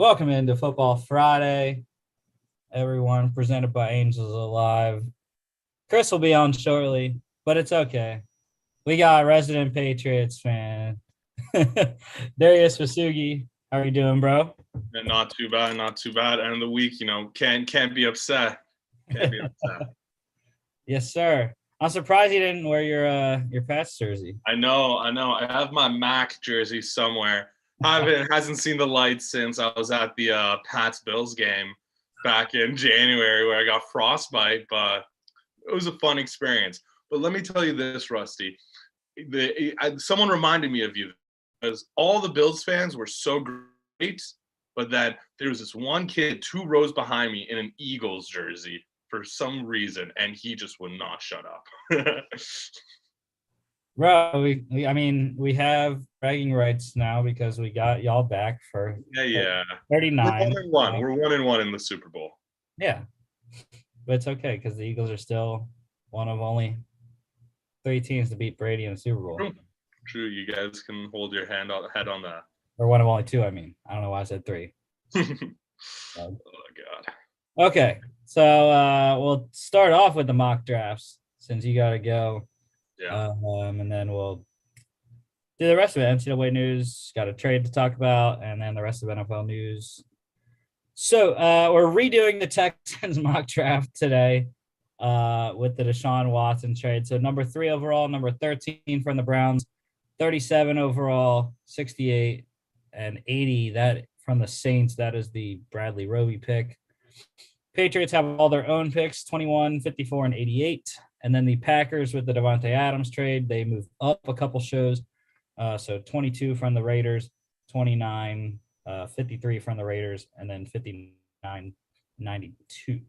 Welcome into Football Friday, everyone, presented by Angels Alive. Chris will be on shortly, but it's okay. We got resident Patriots fan, Darius Vossoughi. How are you doing, bro? Not too bad, not too bad. End of the week, can't be upset. Can't be upset. Yes, sir. I'm surprised you didn't wear your Pats jersey. I know. I have my Mac jersey somewhere. Hasn't seen the light since I was at the Pats Bills game back in January where I got frostbite, but it was a fun experience. But let me tell you this, Rusty. Someone reminded me of you because all the Bills fans were so great, but that there was this one kid 2 rows behind me in an Eagles jersey for some reason, and he just would not shut up. Bro, we have bragging rights now because we got y'all back for Yeah. 39. We're 1-1. We're 1-1 in the Super Bowl. Yeah, but it's okay because the Eagles are still one of only 3 teams to beat Brady in the Super Bowl. True. You guys can hold your head on that. Or one of only 2, I mean. I don't know why I said 3. Oh, God. Okay, so we'll start off with the mock drafts since you got to go. Yeah. And then we'll do the rest of it. NCAA news, got a trade to talk about, and then the rest of NFL news. So we're redoing the Texans mock draft today with the Deshaun Watson trade. So number 3 overall, number 13 from the Browns, 37 overall, 68, and 80 that from the Saints. That is the Bradley Roby pick. Patriots have all their own picks, 21, 54, and 88. And then the Packers with the Devontae Adams trade, they move up a couple shows. So 22 from the Raiders, 29, 53 from the Raiders, and then 59, 92.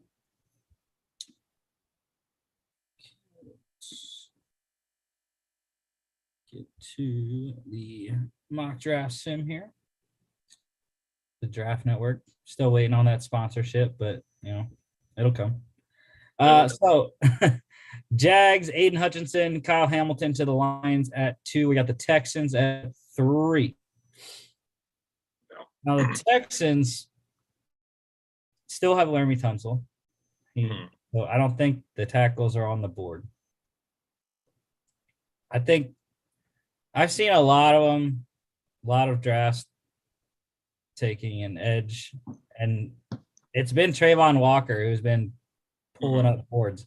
Get to the mock draft sim here. The Draft Network. Still waiting on that sponsorship, but it'll come. So Jags, Aiden Hutchinson, Kyle Hamilton to the Lions at 2. We got the Texans at 3. Now the Texans still have Laramie Tunsil. So I don't think the tackles are on the board. I think I've seen a lot of them, a lot of drafts taking an edge, and it's been Trayvon Walker who's been pulling up boards.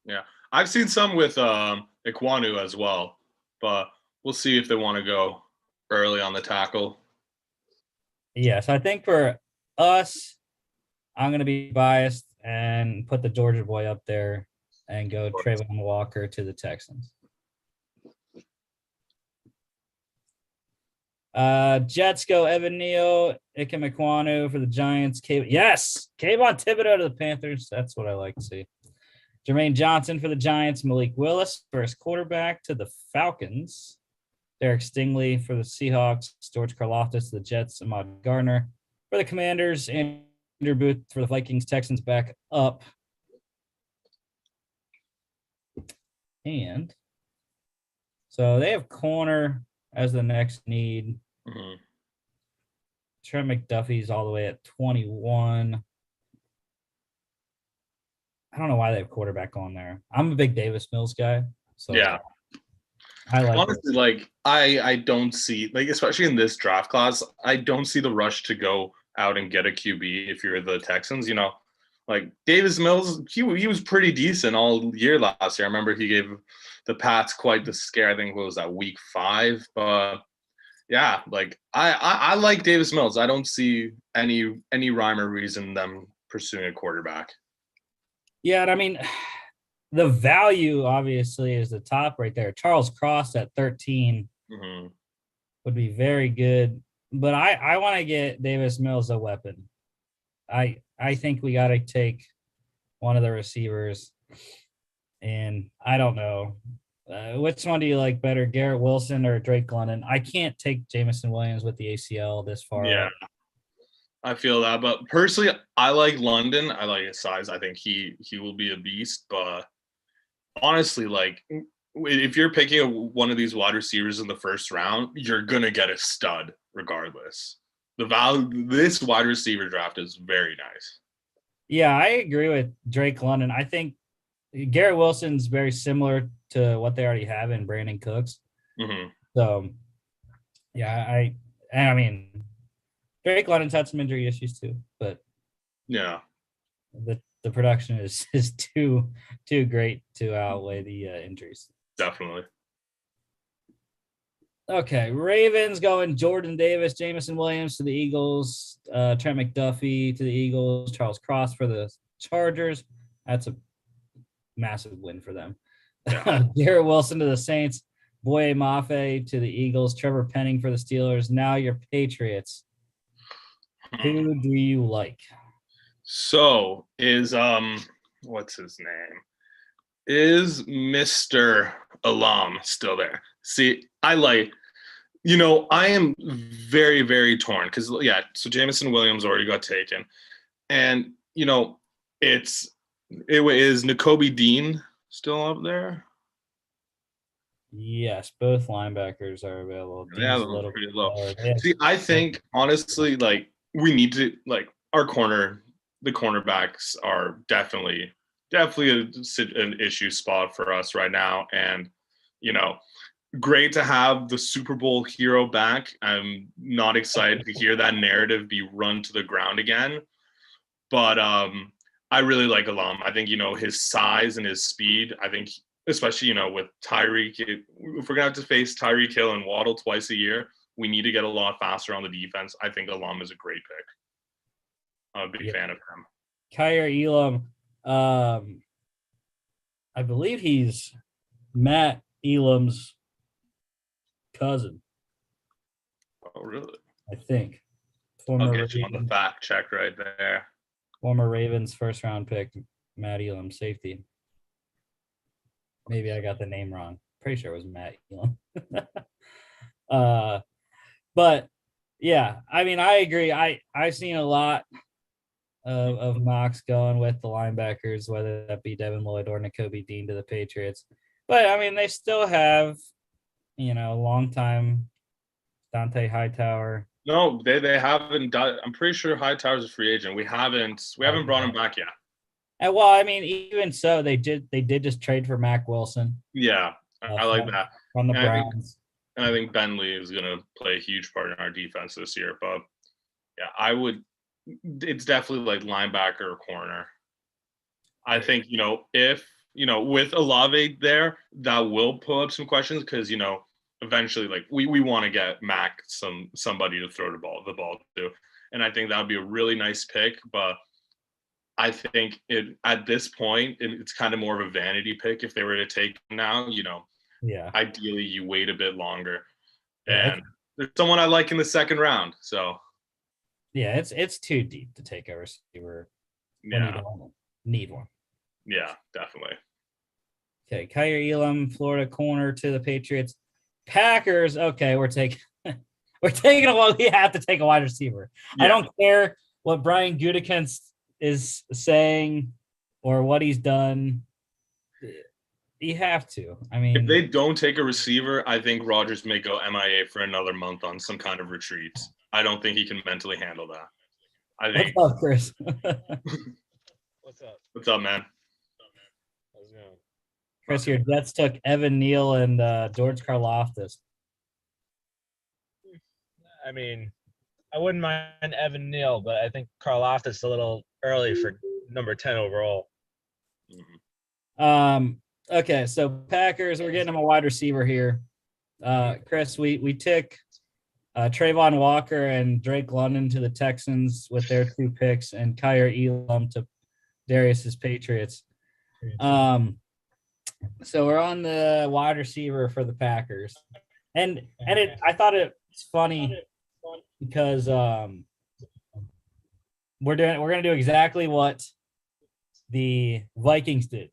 Yeah, I've seen some with Ikwanu as well, but we'll see if they want to go early on the tackle. Yeah, so I think for us, I'm going to be biased and put the Georgia boy up there and go Trayvon Walker to the Texans. Jets go Evan Neal, Ikem Ekwonu for the Giants. Yes, Kayvon Thibodeau to the Panthers. That's what I like to see. Jermaine Johnson for the Giants. Malik Willis, first quarterback to the Falcons. Derek Stingley for the Seahawks. George Karlaftis to the Jets. Ahmad Gardner for the Commanders. Andrew Booth for the Vikings. Texans back up. And so they have corner as the next need. Trent McDuffie's all the way at 21. I don't know why they have quarterback on there. I'm a big Davis Mills guy. So yeah. I like honestly, I don't see, especially in this draft class, I don't see the rush to go out and get a QB if you're the Texans. Davis Mills, he was pretty decent all year last year. I remember he gave the Pats quite the scare. I think it was that week 5. But yeah, I like Davis Mills. I don't see any rhyme or reason them pursuing a quarterback. Yeah, and I mean, the value obviously is the top right there. Charles Cross at 13 would be very good, but I want to get Davis Mills a weapon. I think we got to take one of the receivers, and I don't know. Which one do you like better, Garrett Wilson or Drake London? I can't take Jamison Williams with the ACL this far. Yeah, I feel that. But personally, I like London. I like his size. I think he will be a beast. But honestly, if you're picking one of these wide receivers in the first round, you're going to get a stud regardless. the value. This wide receiver draft is very nice. Yeah, I agree with Drake London. I think Garrett Wilson's very similar to what they already have in Brandon Cooks. Mm-hmm. So, yeah, I mean, Drake London's had some injury issues too, but yeah, the production is too great to outweigh the injuries. Definitely. Okay, Ravens going Jordan Davis, Jameson Williams to the Eagles, Trent McDuffie to the Eagles, Charles Cross for the Chargers. That's a massive win for them. Yeah. Garrett Wilson to the Saints, Boye Mafe to the Eagles, Trevor Penning for the Steelers. Now your Patriots. Who do you like? So is what's his name? Is Mr. Alam still there? See, I am very, very torn because so Jameson Williams already got taken. And it is Nakobe Dean still up there? Yes, both linebackers are available. Yeah, they're pretty low. See, I think honestly, we need to the cornerbacks are definitely an issue spot for us right now. And, great to have the Super Bowl hero back. I'm not excited to hear that narrative be run to the ground again. But I really like Alam. I think, his size and his speed, I think, especially, with Tyreek, if we're going to have to face Tyreek Hill and Waddle twice a year, we need to get a lot faster on the defense. I think Alam is a great pick. I'm a big fan of him. Kyer Elam, I believe he's Matt Elam's cousin. Oh, really? I think. I'll get you on the fact check right there. Former Ravens first round pick, Matt Elam, safety. Maybe I got the name wrong. Pretty sure it was Matt Elam. But yeah, I mean, I agree. I've seen a lot of mocks going with the linebackers, whether that be Devin Lloyd or Nakobe Dean to the Patriots. But I mean, they still have, long time Dante Hightower. No, they haven't done. I'm pretty sure Hightower's a free agent. We haven't brought him back yet. And well, I mean, even so, they did just trade for Mac Wilson. Yeah, I like that. From the Browns. I think Bentley is going to play a huge part in our defense this year. But yeah, it's definitely like linebacker or corner. I think, if, with Olave there, that will pull up some questions because, eventually, we want to get Mac somebody to throw the ball to. And I think that would be a really nice pick. But I think at this point, it's kind of more of a vanity pick if they were to take him now, Yeah. Ideally, you wait a bit longer. And there's someone I like in the second round. So yeah, it's too deep to take a receiver when you don't need one. Yeah, definitely. Okay, Kyer Elam, Florida corner to the Patriots. Packers, okay, we're taking a while. We have to take a wide receiver. Yeah. I don't care what Brian Gutekunst is saying or what he's done. You have to. I mean, if they don't take a receiver, I think Rodgers may go MIA for another month on some kind of retreat. I don't think he can mentally handle that. I think. What's up, Chris? What's up? What's up, man? How's it going? Chris, your Jets took Evan Neal and George Karlaftis. I mean, I wouldn't mind Evan Neal, but I think Karlaftis a little early for number 10 overall. Okay, so Packers, we're getting him a wide receiver here. Chris, we took Trayvon Walker and Drake London to the Texans with their 2 picks, and Kyer Elam to Darius's Patriots. So we're on the wide receiver for the Packers, and I thought it's funny because we're gonna do exactly what the Vikings did.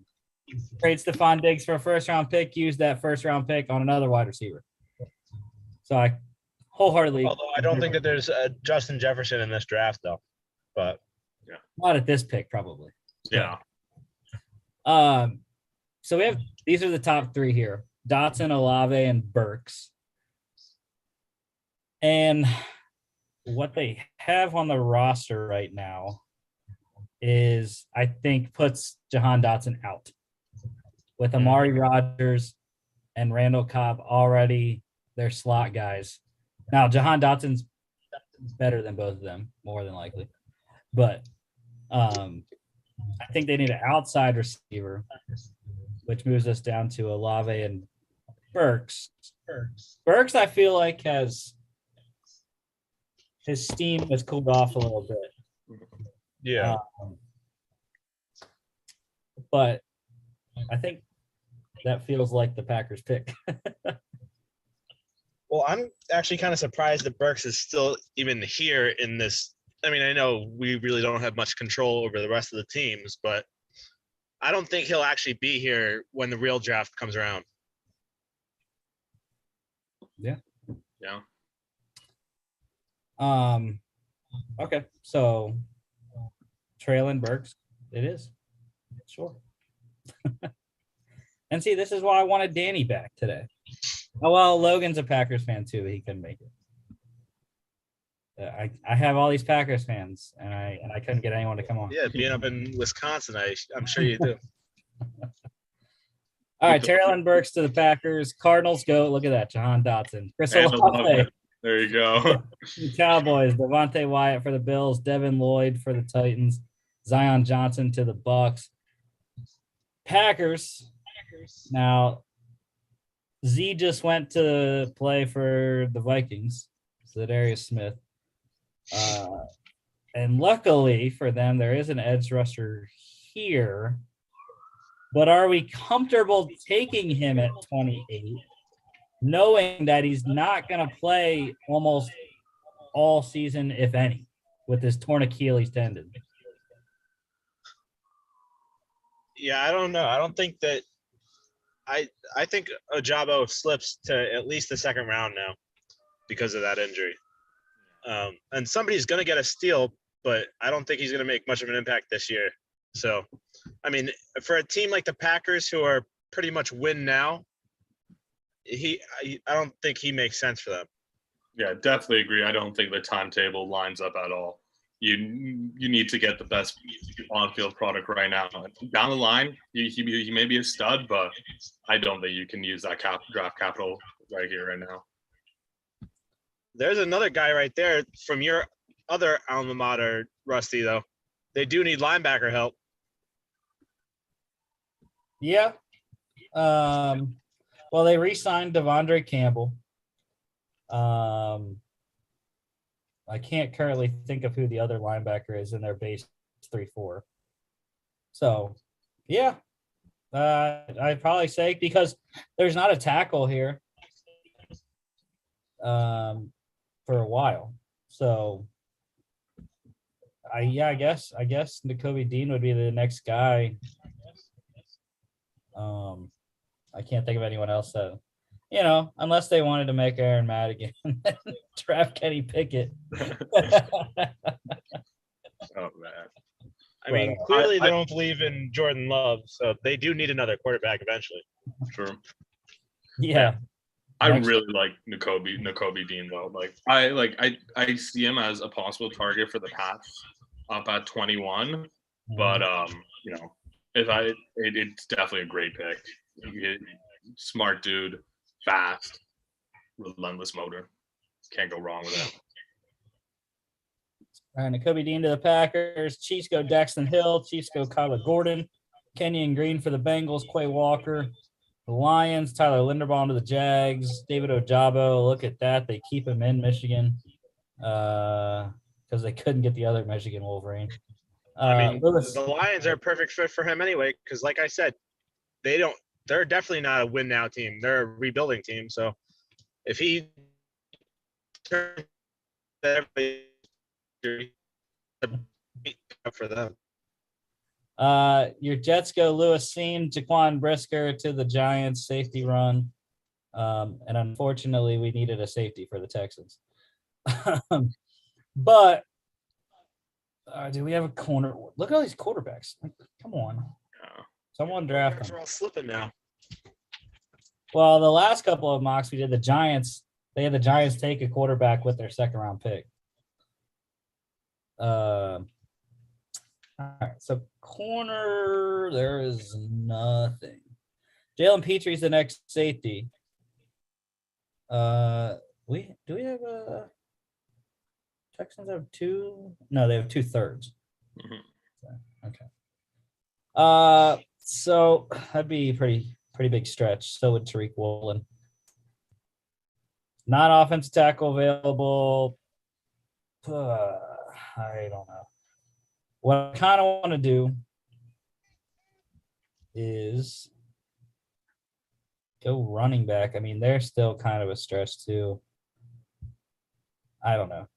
Trade Stephon Diggs for a first-round pick, use that first-round pick on another wide receiver. So I wholeheartedly. Although I don't think that there's a Justin Jefferson in this draft, though. But yeah, not at this pick, probably. Yeah. So these are the top 3 here: Dotson, Olave, and Burks. And what they have on the roster right now is, I think, puts Jahan Dotson out with Amari Rodgers and Randall Cobb already their slot guys. Now, Jahan Dotson's better than both of them, more than likely. But I think they need an outside receiver, which moves us down to Olave and Burks. Burks, I feel like, his steam has cooled off a little bit. Yeah. But I think that feels like the Packers pick. Well, I'm actually kind of surprised that Burks is still even here in this. I mean, I know we really don't have much control over the rest of the teams, but I don't think he'll actually be here when the real draft comes around. Yeah. Yeah. Okay, so Traylon Burks, it is. Sure. And see, this is why I wanted Danny back today. Oh, well, Logan's a Packers fan too. He couldn't make it. I have all these Packers fans, and I couldn't get anyone to come on. Yeah, being up in Wisconsin, I'm sure you do. All right, Traylon Burks to the Packers. Cardinals go. Look at that, Jahan Dotson. Chris Olave. There you go. Cowboys. Devontae Wyatt for the Bills. Devin Lloyd for the Titans. Zion Johnson to the Bucks. Packers. Now, Z just went to play for the Vikings. So Darius Smith. And luckily for them, there is an edge rusher here. But are we comfortable taking him at 28, knowing that he's not going to play almost all season, if any, with his torn Achilles tendon? Yeah, I don't know. I don't think that I think Ojabo slips to at least the second round now because of that injury. And somebody's going to get a steal, but I don't think he's going to make much of an impact this year. So, I mean, for a team like the Packers who are pretty much win now, I don't think he makes sense for them. Yeah, definitely agree. I don't think the timetable lines up at all. You need to get the best on-field product right now. Down the line, he may be a stud, but I don't think you can use that draft capital right here, right now. There's another guy right there from your other alma mater, Rusty, though. They do need linebacker help. Yeah. Well, they re-signed Devondre Campbell. I can't currently think of who the other linebacker is in their base 3-4. So, yeah, I'd probably say because there's not a tackle here for a while. So, I guess Nakobe Dean would be the next guy. I can't think of anyone else that, unless they wanted to make Aaron Madigan and then draft Kenny Pickett. Oh, man. I mean, clearly they don't believe in Jordan Love, so they do need another quarterback eventually. Sure. Yeah. I really like Nakobe Dean though. I see him as a possible target for the Pats up at 21. But it's definitely a great pick. Smart dude, fast, relentless motor. Can't go wrong with that. All right, Nakobe Dean to the Packers. Chiefs go Daxton Hill. Chiefs go Kyler Gordon. Kenyon Green for the Bengals. Quay Walker. The Lions. Tyler Linderbaum to the Jags. David Ojabo. Look at that. They keep him in Michigan because they couldn't get the other Michigan Wolverine. The Lions are a perfect fit for him anyway because, like I said, they're definitely not a win now team. They're a rebuilding team. So if he turns everybody for them. Your Jets go Lewis Seam, Jaquan Brisker to the Giants, safety run. And unfortunately, we needed a safety for the Texans. But do we have a corner? Look at all these quarterbacks. Come on. Someone draft them. They're all slipping now. Well, the last couple of mocks we did, the Giants, they had the Giants take a quarterback with their second round pick. All right, so corner, there is nothing. Jalen Petry's the next safety. We have a Texans have two? No, they have 2/3. Mhm. Okay. So that'd be pretty big stretch. So would Tariq Woolen. Non-offensive tackle available. I don't know. What I kind of want to do is go running back. I mean, they're still kind of a stretch too. I don't know.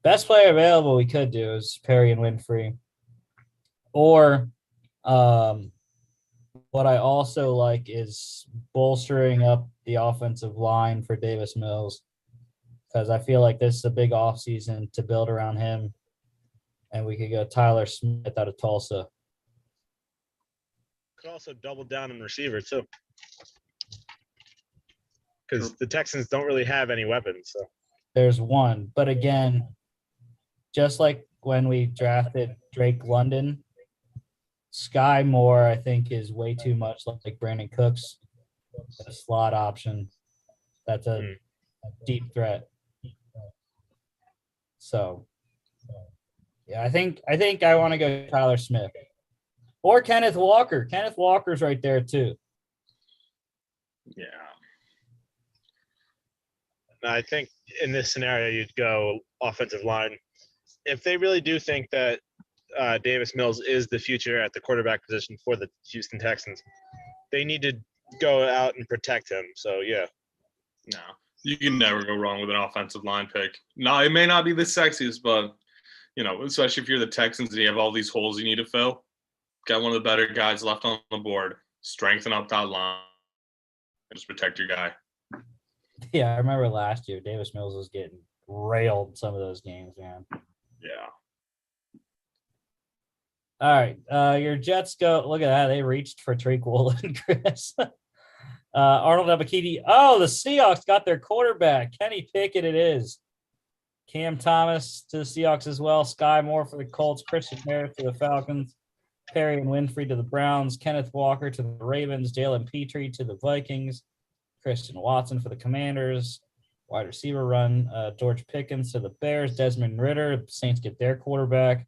Best player available we could do is Perry and Winfrey. Or what I also like is bolstering up the offensive line for Davis Mills, because I feel like this is a big offseason to build around him. And we could go Tyler Smith out of Tulsa. Could also double down in receiver too, because the Texans don't really have any weapons. So There's one. But again, just like when we drafted Drake London, Sky Moore, I think, is way too much like Brandon Cooks, a slot option. That's a deep threat. So, yeah, I think I want to go Tyler Smith or Kenneth Walker. Kenneth Walker's right there too. Yeah. I think in this scenario, you'd go offensive line. If they really do think that Davis Mills is the future at the quarterback position for the Houston Texans, they need to go out and protect him. So, yeah. No, you can never go wrong with an offensive line pick. No, it may not be the sexiest, but, especially if you're the Texans and you have all these holes you need to fill, got one of the better guys left on the board. Strengthen up that line and just protect your guy. Yeah, I remember last year Davis Mills was getting railed some of those games, man. Yeah. All right, your Jets go. Look at that. They reached for Tariq Woolen, Chris. Arnold Abakidi. Oh, the Seahawks got their quarterback. Kenny Pickett it is. Cam Thomas to the Seahawks as well. Sky Moore for the Colts. Christian Harris to the Falcons. Perry and Winfrey to the Browns. Kenneth Walker to the Ravens. Jalen Petrie to the Vikings. Christian Watson for the Commanders. Wide receiver run. George Pickens to the Bears. Desmond Ritter. The Saints get their quarterback.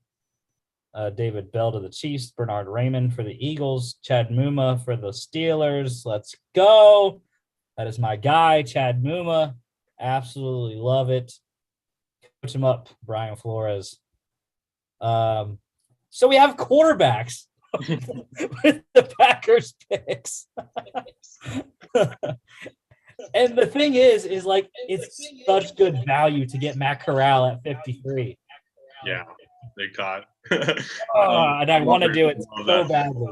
David Bell to the Chiefs. Bernard Raymond for the Eagles. Chad Muma for the Steelers. Let's go. That is my guy, Chad Muma. Absolutely love it. Coach him up, Brian Flores. So we have quarterbacks with the Packers picks. And the thing is like it's such good value to get Matt Corral at 53. Yeah, they caught. And I want to do it so badly.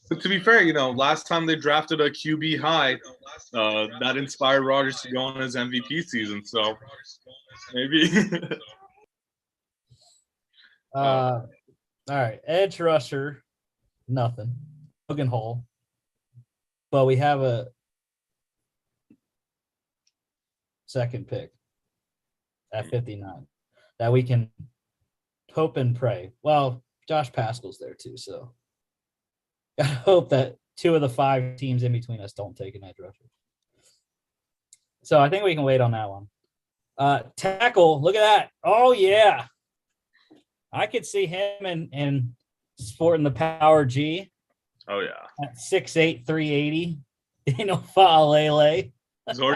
But to be fair, last time they drafted a QB high, that inspired Rodgers to go on his MVP season. So maybe. All right, edge rusher, nothing. Logan Hall, but we have a second pick at 59 that we can hope and pray. Well, Josh Pascal's there too, so I hope that 2 of the 5 teams in between us don't take an edge rusher. So I think we can wait on that one. Tackle, look at that. Oh, yeah. I could see him and sporting the power G. Oh, yeah. At 6'8", 380. Daniel Fa'alele.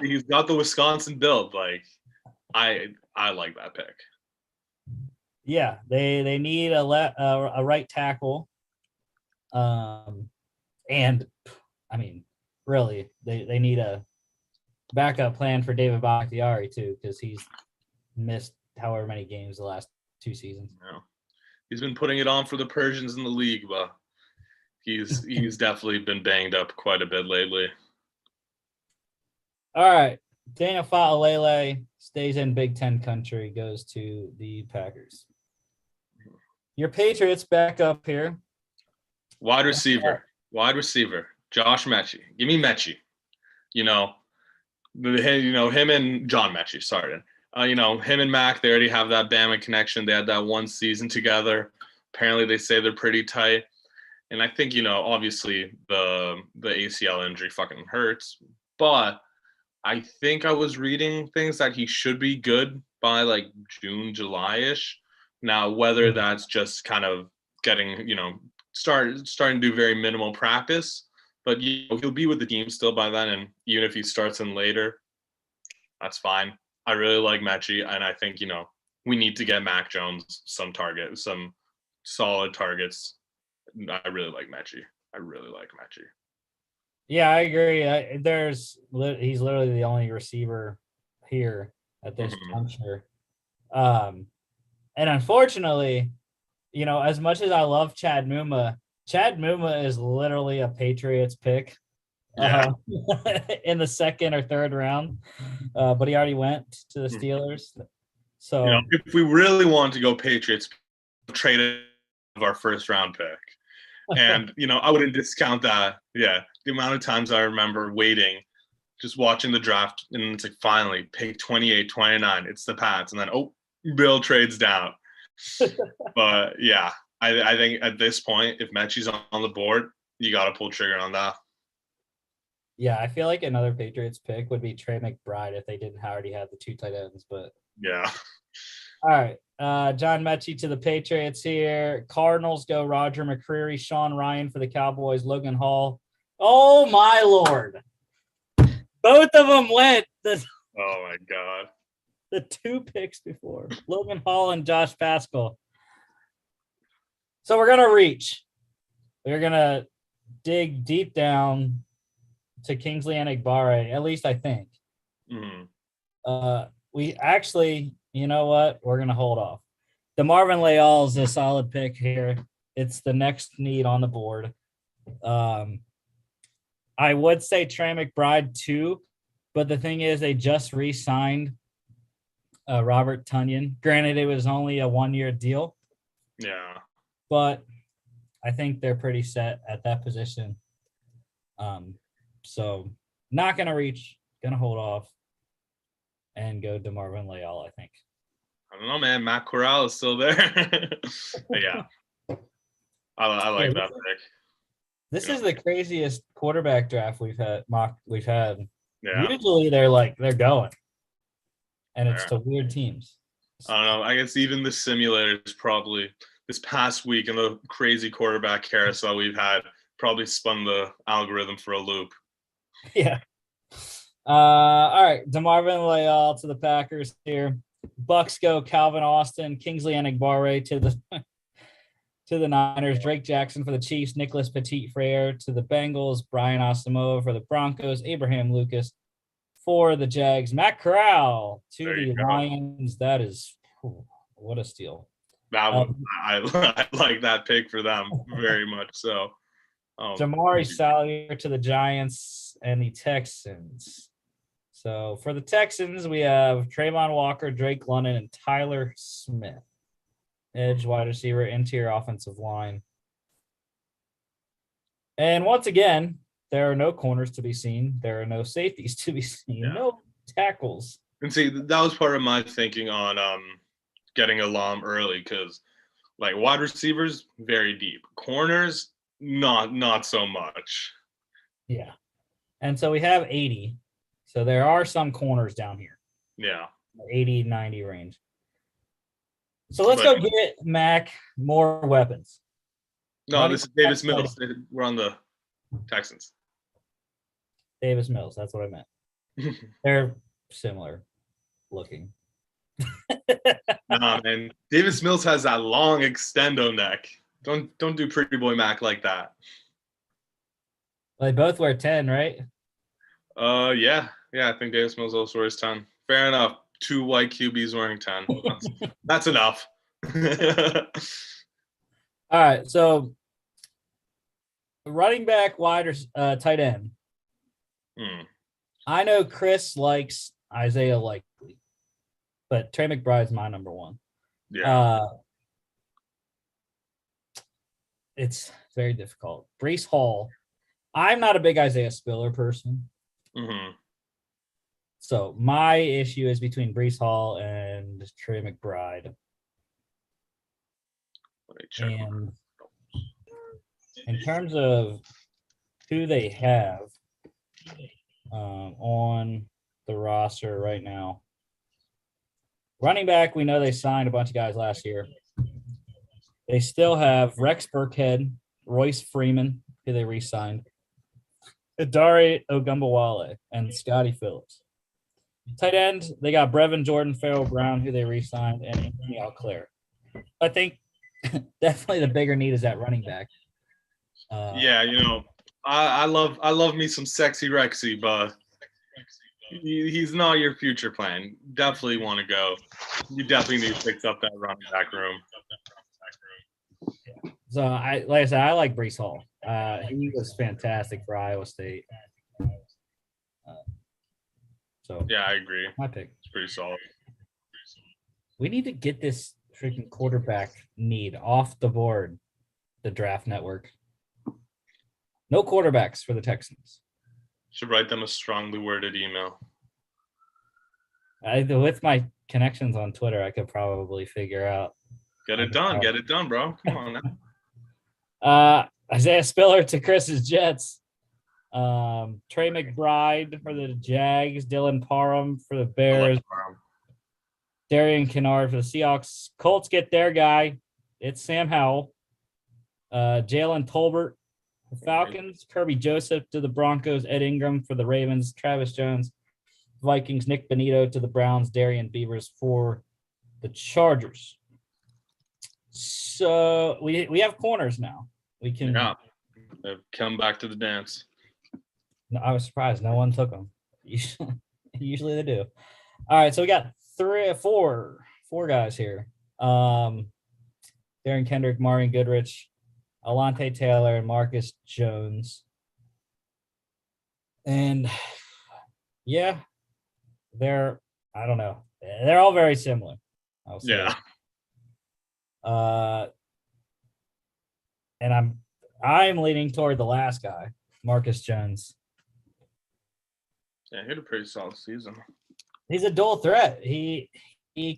He's got the Wisconsin build. Like, I like that pick. Yeah, they need a right tackle. And I mean, really, they need a backup plan for David Bakhtiari too, because he's missed however many games the last 2 seasons. Yeah. He's been putting it on for the Persians in the league, but he's definitely been banged up quite a bit lately. All right, Daniel Fa'alele stays in Big Ten country, goes to the Packers. Your Patriots back up here. Wide receiver, Josh Mechie. Give me Mechie. Him and John Mechie. Sorry. Him and Mac, they already have that Bama connection. They had that one season together. Apparently, they say they're pretty tight. And I think, obviously the ACL injury fucking hurts. But I think I was reading things that he should be good by like June, July-ish. Now, whether that's just kind of getting, starting to do very minimal practice, but he'll be with the team still by then. And even if he starts in later, that's fine. I really like Mechie, and I think, we need to get Mac Jones some solid targets. I really like Mechie. Yeah, I agree. He's literally the only receiver here at this juncture. And unfortunately, as much as I love Chad Muma is literally a Patriots pick in the second or third round. But he already went to the Steelers. So if we really want to go Patriots, traded our first round pick. And, I wouldn't discount that. Yeah. The amount of times I remember waiting, just watching the draft, and it's like, finally, pick 28, 29. It's the Pats. And then, Bill trades down. But, yeah, I think at this point, if Mechie's on the board, you got to pull trigger on that. Yeah, I feel like another Patriots pick would be Trey McBride if they didn't already have the 2 tight ends. But yeah. All right. John Mechie to the Patriots here. Cardinals go Roger McCreary, Sean Ryan for the Cowboys, Logan Hall. Oh, my Lord. Both of them went. Oh, my God. The 2 picks before. Logan Hall and Josh Pascal. So we're going to reach. We're going to dig deep down to Kingsley Enagbare, at least I think. We actually... You know what? We're going to hold off. DeMarvin Leal is a solid pick here. It's the next need on the board. I would say Trey McBride too, but the thing is they just re-signed Robert Tonyan. Granted, it was only a 1-year deal. Yeah. But I think they're pretty set at that position. So not going to reach, going to hold off and go DeMarvin Leal, I think. I don't know, man. Matt Corral is still there. Yeah. I like that pick. This is the craziest quarterback draft we've had. Yeah. Usually they're going. And it's to weird teams. I don't know. I guess even the simulators probably this past week and the crazy quarterback carousel we've had probably spun the algorithm for a loop. Yeah. All right. DeMarvin Leal to the Packers here. Bucks go Calvin Austin, Kingsley Enagbare to the Niners, Drake Jackson for the Chiefs, Nicholas Petit-Frere to the Bengals, Brian Asamoah for the Broncos, Abraham Lucas for the Jags, Matt Corral to the Lions. That is what a steal. That one, I like that pick for them very much. So, Jamari Salyer to the Giants and the Texans. So for the Texans, we have Trayvon Walker, Drake London, and Tyler Smith. Edge, wide receiver, interior offensive line. And once again, there are no corners to be seen. There are no safeties to be seen. Yeah. No tackles. And see, that was part of my thinking on getting a Lam early because, like, wide receivers, very deep. Corners, not so much. Yeah. And so we have 80. So there are some corners down here. Yeah. 80, 90 range. So let's go get Mac more weapons. No, this is Davis Mills. We're on the Texans. Davis Mills, that's what I meant. They're similar looking. Nah, man. Davis Mills has that long extendo neck. Don't do Pretty Boy Mac like that. They both wear 10, right? Yeah. I think Davis Mills also wears 10. Fair enough. 2 white QBs wearing 10. That's enough. All right, so running back, wide, or tight end. I know Chris likes Isaiah Likely, but Trey McBride's my number one. Yeah. It's very difficult. Breece Hall. I'm not a big Isaiah Spiller person. So my issue is between Brees Hall and Trey McBride. Let me check. And in terms of who they have on the roster right now, running back, we know they signed a bunch of guys last year. They still have Rex Burkhead, Royce Freeman, who they re-signed, Adare Ogunbowale, and Scotty Phillips. Tight end, they got Brevin Jordan, Farrell Brown, who they re-signed, and Anthony Alclair. I think definitely the bigger need is at running back. Yeah, I love me some sexy Rexy, but he's not your future plan. Definitely want to go. You definitely need to fix up that running back room. So like I said, I like Brees Hall. He was fantastic for Iowa State. So Yeah, I agree. my pick. It's pretty solid. We need to get this freaking quarterback need off the board. The Draft Network. No quarterbacks for the Texans. Should write them a strongly worded email. With my connections on Twitter, I could probably figure out. Get it done, bro. Come on now. Isaiah Spiller to Chris's Jets. Trey McBride for the Jags. Dylan Parham for the Bears. Darian Kennard for the Seahawks. Colts get their guy. It's Sam Howell. Jalen Tolbert for the Falcons. Kirby Joseph to the Broncos. Ed Ingram for the Ravens. Travis Jones, Vikings. Nick Benito to the Browns. Darian Beavers for the Chargers. So we have corners now. We can. Yeah. They've come back to the dance. I was surprised no one took them. Usually they do. All right, so we got four guys here. Darren Kendrick, Marion Goodrich, Alante Taylor, and Marcus Jones. And yeah, I don't know. They're all very similar. I'll say. Yeah. And I'm leaning toward the last guy, Marcus Jones. Yeah, he had a pretty solid season. He's a dual threat. He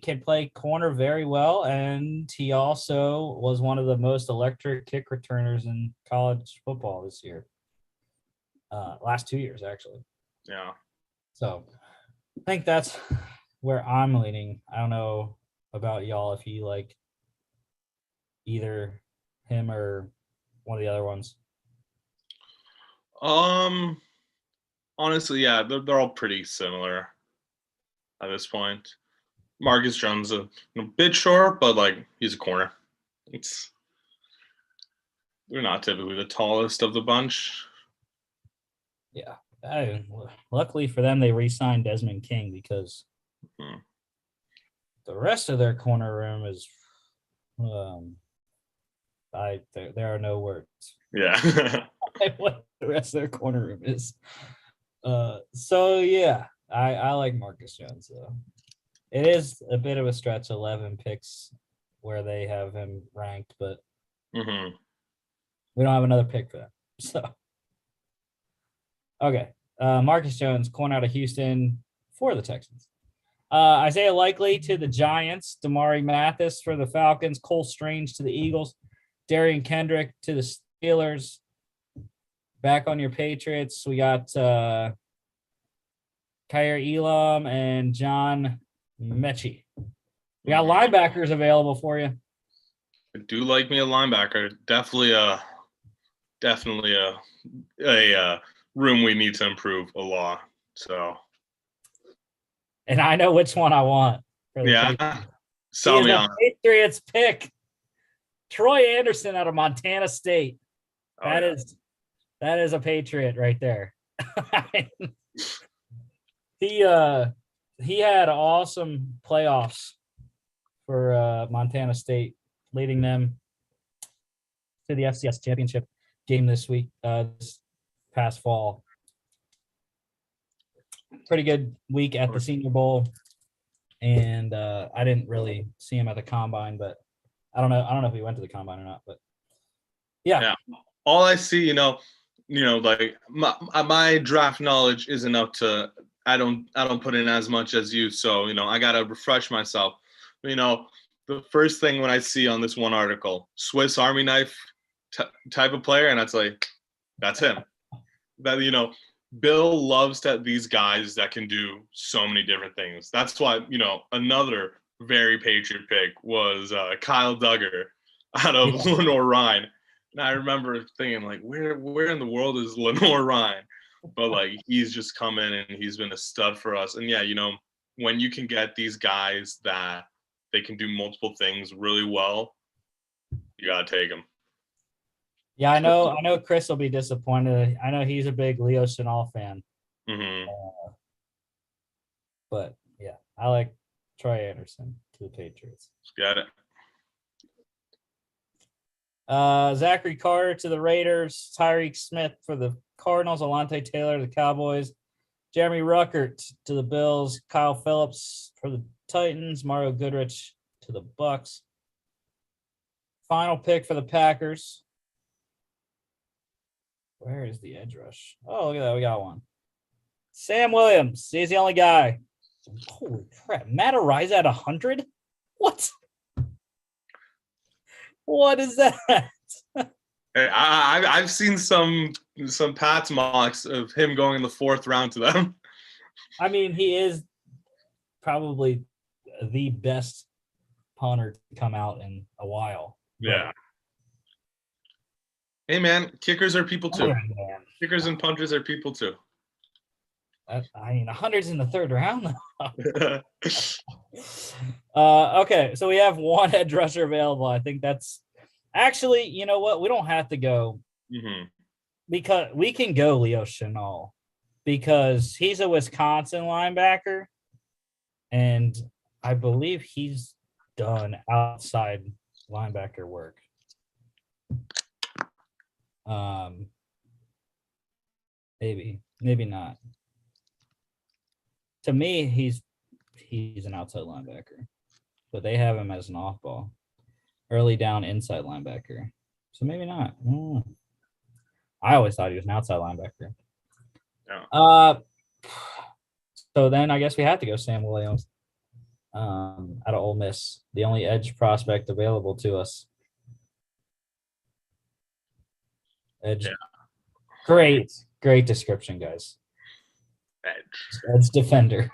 can play corner very well, and he also was one of the most electric kick returners in college football this year. Last 2 years, actually. Yeah. So I think that's where I'm leaning. I don't know about y'all if you like either him or one of the other ones. Honestly, yeah, they're all pretty similar at this point. Marcus Jones a bit short, but he's a corner. They're not typically the tallest of the bunch. Yeah. Luckily for them, they re-signed Desmond King because the rest of their corner room is there are no words. Yeah. What the rest of their corner room is. So yeah, I like Marcus Jones though. It is a bit of a stretch, 11 picks where they have him ranked, but we don't have another pick for that. So okay, Marcus Jones, corner out of Houston for the Texans. Isaiah Likely to the Giants, Damari Mathis for the Falcons, Cole Strange to the Eagles, Darian Kendrick to the Steelers. Back on your Patriots, we got Kyer Elam and John Mechie. We got linebackers available for you. I do like me a linebacker. Definitely a room we need to improve a lot. So. And I know which one I want. Yeah. Sell me on it. Patriots pick Troy Anderson out of Montana State. That is a Patriot right there. He had awesome playoffs for Montana State, leading them to the FCS championship game this past fall. Pretty good week at the Senior Bowl, and I didn't really see him at the combine, but I don't know if he went to the combine or not, but yeah. All I see, my draft knowledge is enough to I don't put in as much as you, so I gotta refresh myself. The first thing when I see on this one article, Swiss Army knife type of player, and that's him. That Bill loves these guys that can do so many different things. That's why another very Patriot pick was Kyle Duggar out of Lenore Rhine. And I remember thinking, like, where in the world is Lenore Rhine? But, like, he's just come in and he's been a stud for us. And, yeah, when you can get these guys that they can do multiple things really well, you got to take them. Yeah, I know Chris will be disappointed. I know he's a big Leo Chenal fan. Mm-hmm. But, yeah, I like Troy Anderson to the Patriots. Got it. Zachary Carter to the Raiders, Tyreek Smith for the Cardinals, Alontae Taylor to the Cowboys, Jeremy Ruckert to the Bills, Kyle Phillips for the Titans, Mario Goodrich to the Bucks. Final pick for the Packers. Where is the edge rush? Oh, look at that. We got one. Sam Williams. He's the only guy. Holy crap. Matt Araiza at 100? What? What is that? I've seen some Pats mocks of him going in the 4th round to them. I mean, he is probably the best punter to come out in a while. Yeah. Hey, man, kickers are people too. Man. Kickers and punters are people too. I mean, 100's in the 3rd round. Okay, so we have one edge rusher available. I think that's actually, you know what? We don't have to go because we can go Leo Chenal because he's a Wisconsin linebacker, and I believe he's done outside linebacker work. Maybe not. To me, he's an outside linebacker, but they have him as an off-ball, early down inside linebacker. So maybe not. I always thought he was an outside linebacker. Yeah. So then I guess we have to go Sam Williams out of Ole Miss, the only edge prospect available to us. Edge. Yeah. Great description, guys. Edge defender.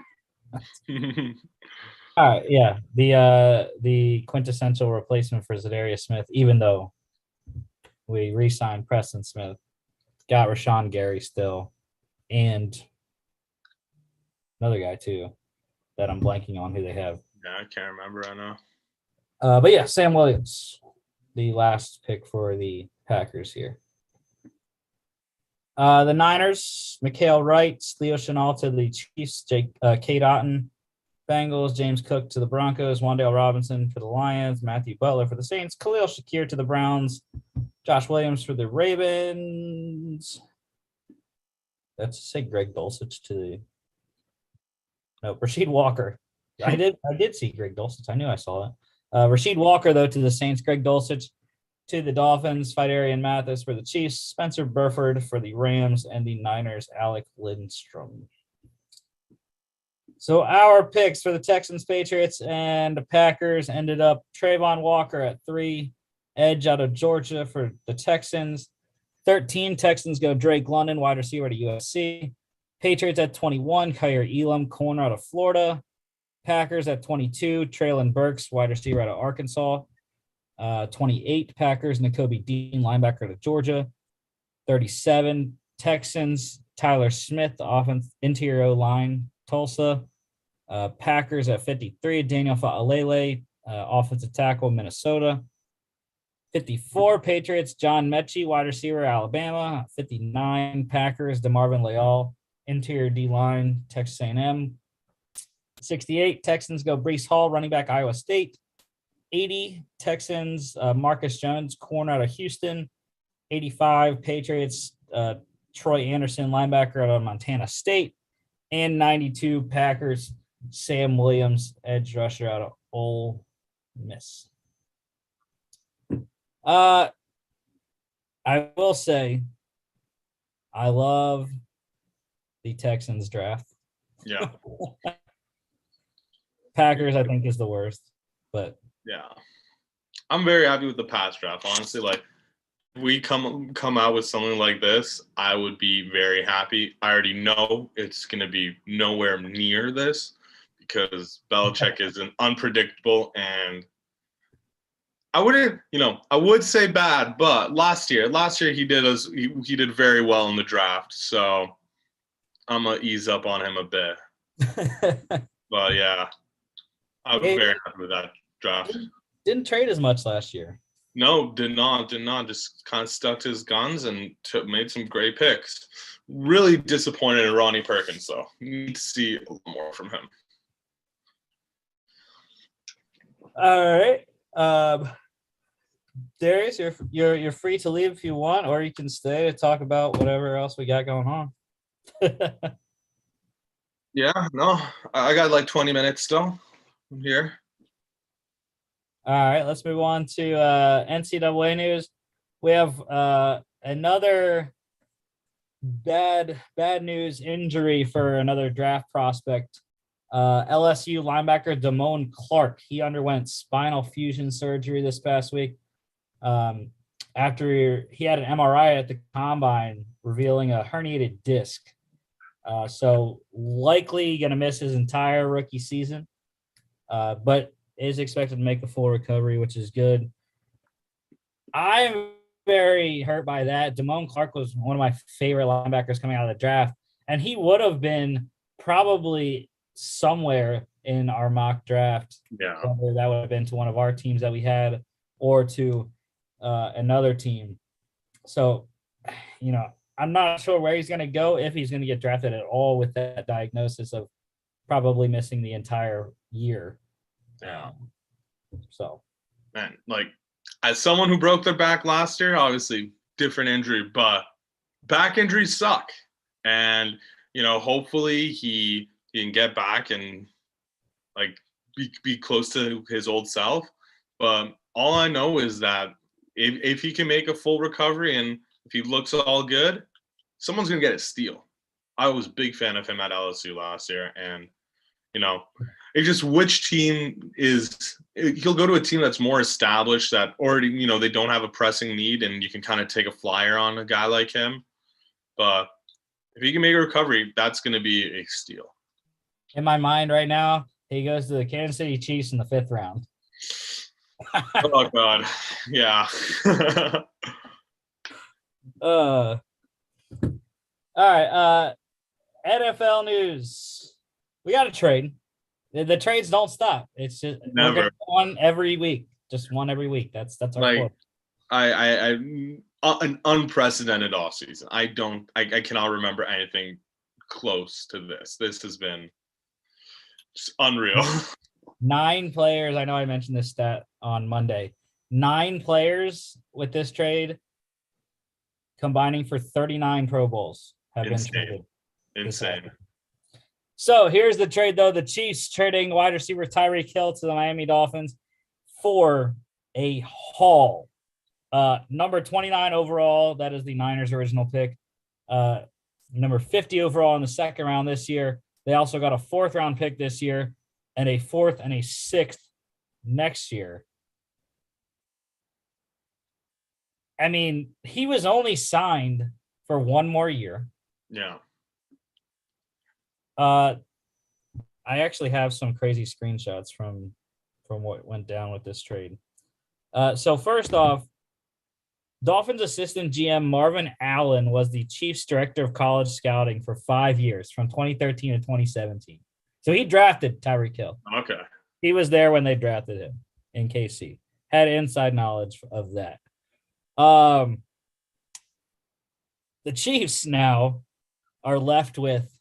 All right, yeah. The quintessential replacement for Zadarius Smith, even though we re-signed Preston Smith, got Rashawn Gary still, and another guy too that I'm blanking on who they have. Yeah, I can't remember. I know. But yeah, Sam Williams, the last pick for the Packers here. The Niners, Mikael Wright, Leo Chenal to the Chiefs, Kate Otten, Bengals, James Cook to the Broncos, Wan'Dale Robinson for the Lions, Matthew Butler for the Saints, Khalil Shakir to the Browns, Josh Williams for the Ravens. That's to say Greg Dulcich to the Rasheed Walker. I did see Greg Dulcich. I knew I saw it. Rasheed Walker, though, to the Saints, Greg Dulcich to the Dolphins, Fidarian Mathis for the Chiefs, Spencer Burford for the Rams, and the Niners, Alec Lindstrom. So our picks for the Texans, Patriots, and the Packers ended up Trayvon Walker at 3, edge out of Georgia for the Texans. 13, Texans go Drake London, wide receiver to USC. Patriots at 21, Kyer Elam, corner out of Florida. Packers at 22, Traylon Burks, wide receiver out of Arkansas. 28, Packers, Nakobe Dean, linebacker out of Georgia. 37, Texans, Tyler Smith, offense interior line, Tulsa. Packers at 53, Daniel Fa'alele, offensive tackle, Minnesota. 54, Patriots, John Mechie, wide receiver, Alabama. 59, Packers, DeMarvin Leal, interior D-line, Texas A&M. 68, Texans go Breece Hall, running back, Iowa State. 80, Texans, Marcus Jones, corner out of Houston. 85, Patriots, Troy Anderson, linebacker out of Montana State. And 92, Packers, Sam Williams, edge rusher out of Ole Miss. I will say I love the Texans draft. Yeah. Packers, I think, is the worst. But Yeah. I'm very happy with the Pats draft. Honestly, like if we come out with something like this, I would be very happy. I already know it's gonna be nowhere near this because Belichick is an unpredictable, and I wouldn't, I would say bad, but last year he did very well in the draft. So I'm gonna ease up on him a bit. But yeah, I'm very happy with that draft. Didn't trade as much last year. No, did not. Just kind of stuck to his guns and made some great picks. Really disappointed in Ronnie Perkins, though. Need to see a little more from him. All right, Darius, you're free to leave if you want, or you can stay to talk about whatever else we got going on. Yeah, no, I got like 20 minutes still. I'm here. All right, let's move on to NCAA news. We have another bad news injury for another draft prospect. LSU linebacker Damone Clark. He underwent spinal fusion surgery this past week after he had an MRI at the combine revealing a herniated disc. So likely going to miss his entire rookie season, but is expected to make a full recovery, which is good. I'm very hurt by that. Damone Clark was one of my favorite linebackers coming out of the draft, and he would have been probably somewhere in our mock draft. Yeah. Whether that would have been to one of our teams that we had or to another team. So, I'm not sure where he's going to go, if he's going to get drafted at all with that diagnosis of probably missing the entire year. Yeah. So, man, like as someone who broke their back last year, obviously different injury, but back injuries suck. And, hopefully he can get back and like be close to his old self. But all I know is that if he can make a full recovery and if he looks all good, someone's going to get a steal. I was a big fan of him at LSU last year. And, it's just which team he'll go to a team that's more established, that already, they don't have a pressing need, and you can kind of take a flyer on a guy like him. But if he can make a recovery, that's going to be a steal. In my mind right now, he goes to the Kansas City Chiefs in the 5th round. Oh, God. Yeah. All right. NFL news. We got a trade. The trades don't stop. It's just Never. One every week. Just one every week. That's our like I an unprecedented offseason. I cannot remember anything close to this. This has been just unreal. 9 players. I know I mentioned this stat on Monday. 9 players with this trade combining for 39 Pro Bowls have been traded. Insane. So here's the trade, though. The Chiefs trading wide receiver Tyreek Hill to the Miami Dolphins for a haul. Number 29 overall. That is the Niners' original pick. Number 50 overall in the 2nd round this year. They also got a 4th round pick this year and a 4th and a 6th next year. I mean, he was only signed for 1 more year. Yeah. I actually have some crazy screenshots from what went down with this trade. So first off, Dolphins assistant GM Marvin Allen was the Chiefs director of college scouting for 5 years, from 2013 to 2017. So he drafted Tyreek Hill. Okay. He was there when they drafted him in KC. Had inside knowledge of that. The Chiefs now are left with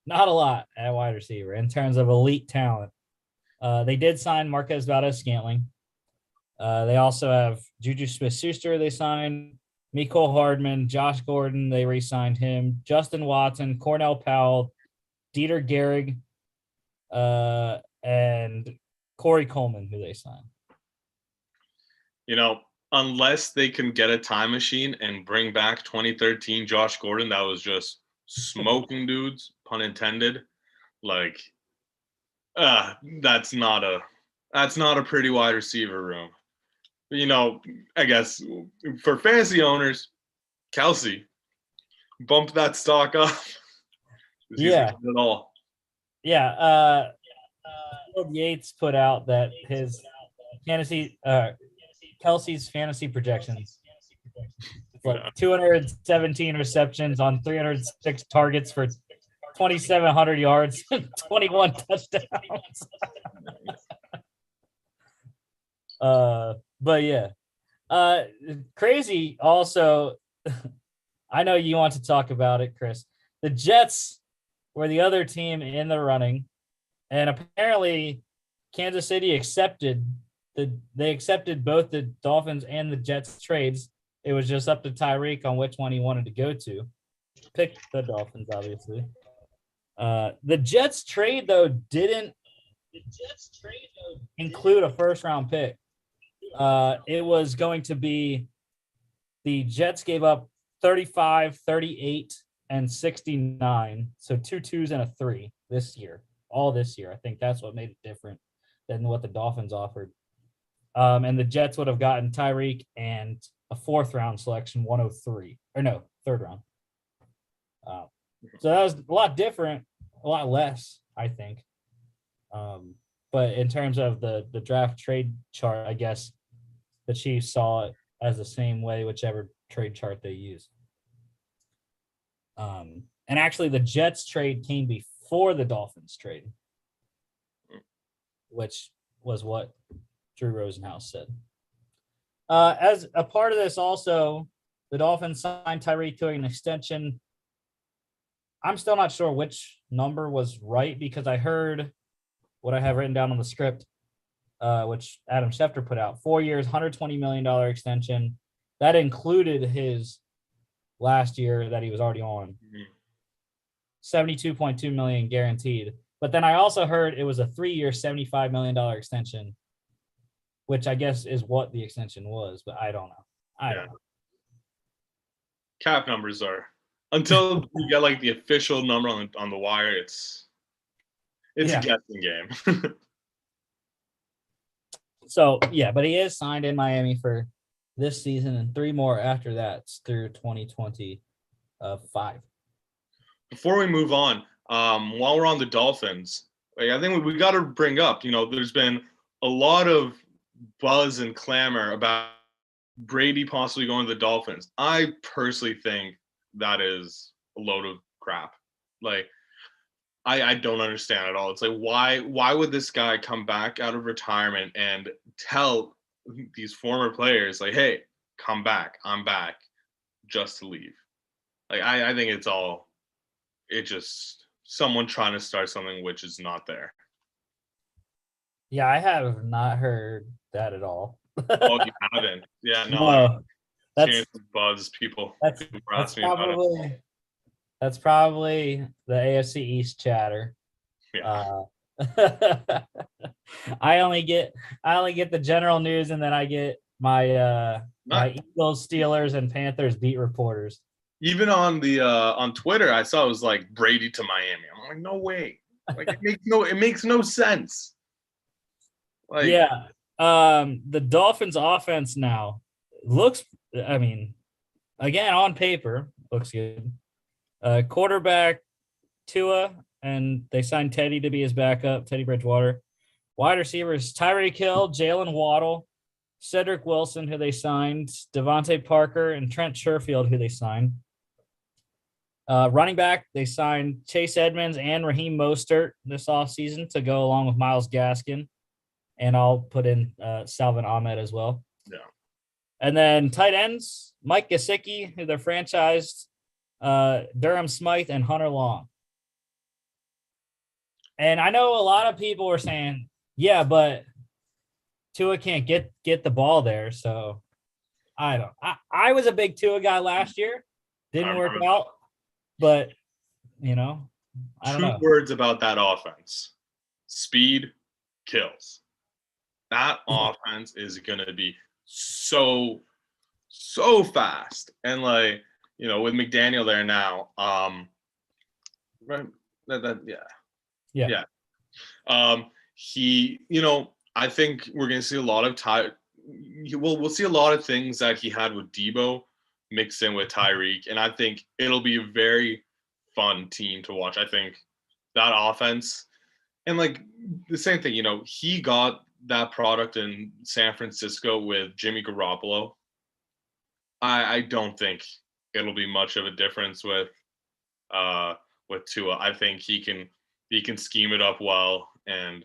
not a lot at wide receiver in terms of elite talent. They did sign Marquez Valdez-Scantling. They also have Juju Smith-Schuster they signed, Mecole Hardman, Josh Gordon, they re-signed him, Justin Watson, Cornell Powell, Dieter Gehrig, and Corey Coleman, who they signed. Unless they can get a time machine and bring back 2013 Josh Gordon, that was just smoking dudes, pun intended. Like, that's not a pretty wide receiver room. You know, I guess for fantasy owners, Kelsey, bump that stock up. Yeah. It all. Yeah. Yates put out that his fantasy, Kelsey's fantasy projections, it's like 217 receptions on 306 targets for 2,700 yards, 21 touchdowns. But yeah, crazy. Also, I know you want to talk about it, Chris. The Jets were the other team in the running, and apparently Kansas City accepted both the Dolphins and the Jets trades. It was just up to Tyreek on which one he wanted to go to. Pick the Dolphins, obviously. The Jets trade though didn't include a first round pick. It was going to be the Jets gave up 35, 38, and 69. So 2 2s and a 3 this year. All this year. I think that's what made it different than what the Dolphins offered. And the Jets would have gotten Tyreek and a 4th round selection, 103. Or no, 3rd round. So that was a lot different, a lot less, I think. But in terms of the draft trade chart, I guess the Chiefs saw it as the same way, whichever trade chart they used. And actually, the Jets trade came before the Dolphins trade, which was what Drew Rosenhaus said. As a part of this, also, the Dolphins signed Tyreek to an extension. I'm still not sure which number was right because I heard what I have written down on the script, which Adam Schefter put out. 4 years, $120 million extension. That included his last year that he was already on. $72.2 million guaranteed. But then I also heard it was a 3-year, $75 million extension, which I guess is what the extension was, but I don't know. I don't know. Cap numbers are until you get like the official number on the wire, it's a guessing game. So yeah, but he is signed in Miami for this season and 3 more after that through 2025. Before we move on, while we're on the Dolphins, I think we got to bring up, there's been a lot of buzz and clamor about Brady possibly going to the Dolphins. I personally think that is a load of crap. Like, I don't understand at all. It's like, why would this guy come back out of retirement and tell these former players, like, hey, come back, I'm back, just to leave? Like, I think it's just someone trying to start something which is not there. Yeah, I have not heard that at all. Oh, you haven't? Yeah, no. That's buzz people. That's probably the AFC East chatter. Yeah. I only get the general news, and then I get my Eagles, Steelers, and Panthers beat reporters. Even on the on Twitter, I saw it was like Brady to Miami. I'm like, no way. Like it makes no sense. Like, yeah. The Dolphins offense now looks, I mean, again, on paper, looks good. Quarterback Tua, and they signed Teddy to be his backup, Teddy Bridgewater. Wide receivers Tyreek Hill, Jalen Waddle, Cedric Wilson, who they signed, Devontae Parker, and Trent Sherfield, who they signed. Running back, they signed Chase Edmonds and Raheem Mostert this offseason to go along with Myles Gaskin. And I'll put in Salvin Ahmed as well. Yeah. And then tight ends, Mike Gesicki, who they're franchised, Durham Smythe, and Hunter Long. And I know a lot of people were saying, yeah, but Tua can't get the ball there. So I was a big Tua guy last year. Didn't work out. But, I don't know. 2 words about that offense. Speed kills. That offense is going to be so fast. And, like, with McDaniel there now, yeah. Yeah. He, I think we're going to see a lot of we'll see a lot of things that he had with Debo mixed in with Tyreek, and I think it'll be a very fun team to watch. I think that offense, and like the same thing, he got that product in San Francisco with Jimmy Garoppolo. I don't think it'll be much of a difference with Tua. I think he can scheme it up well, and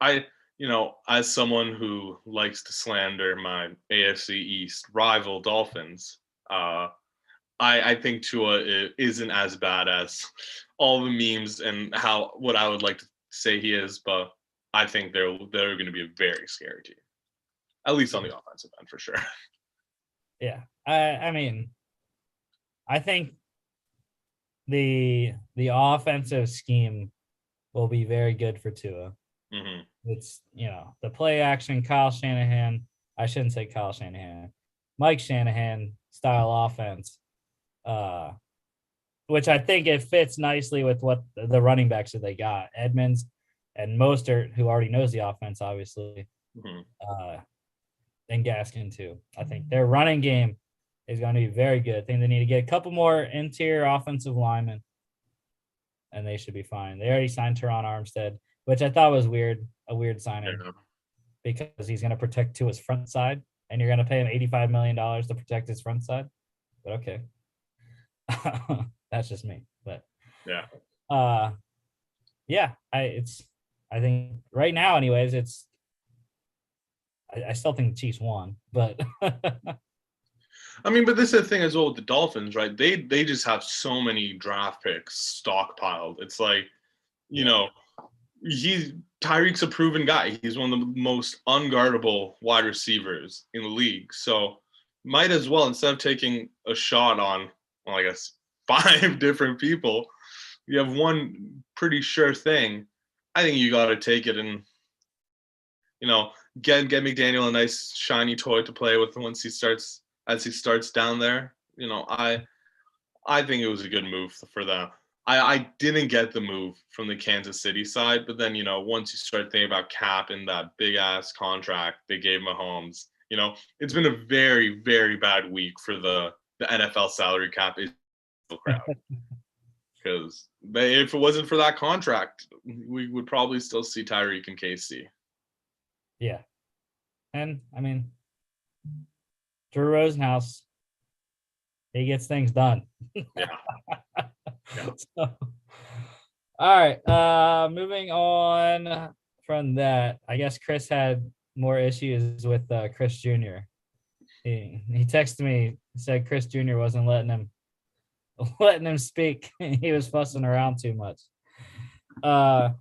as someone who likes to slander my AFC East rival Dolphins, I think Tua isn't as bad as all the memes and what I would like to say he is, but I think they're going to be a very scary team, at least on the offensive end for sure. Yeah, I mean, I think the offensive scheme will be very good for Tua. Mm-hmm. It's, the play action, Kyle Shanahan. I shouldn't say Kyle Shanahan. Mike Shanahan style offense, which I think it fits nicely with what the running backs that they got. Edmonds and Mostert, who already knows the offense, obviously, and Gaskin too. I think their running game is going to be very good. I think they need to get a couple more interior offensive linemen, and they should be fine. They already signed Teron Armstead, which I thought was a weird signing, because he's going to protect Tua's front side, and you're going to pay him $85 million to protect his front side. But okay. That's just me. But I think right now, anyways, I still think the Chiefs won, but I mean, but this is the thing as well with the Dolphins, right? They just have so many draft picks stockpiled. It's like, Tyreek's a proven guy. He's one of the most unguardable wide receivers in the league. So might as well, instead of taking a shot on, I guess, 5 different people, you have one pretty sure thing. I think you got to take it and, get McDaniel a nice shiny toy to play with as he starts down there. I think it was a good move for them. I didn't get the move from the Kansas City side, but then, once you start thinking about cap and that big ass contract they gave Mahomes, it's been a very, very bad week for the NFL salary cap. Is crowd. Because if it wasn't for that contract, we would probably still see Tyreek and KC. Yeah. And I mean, Drew Rosenhaus, he gets things done. Yeah. So, all right. Moving on from that, I guess Chris had more issues with Chris Jr. He texted me, said Chris Jr. wasn't letting him speak. He was fussing around too much. But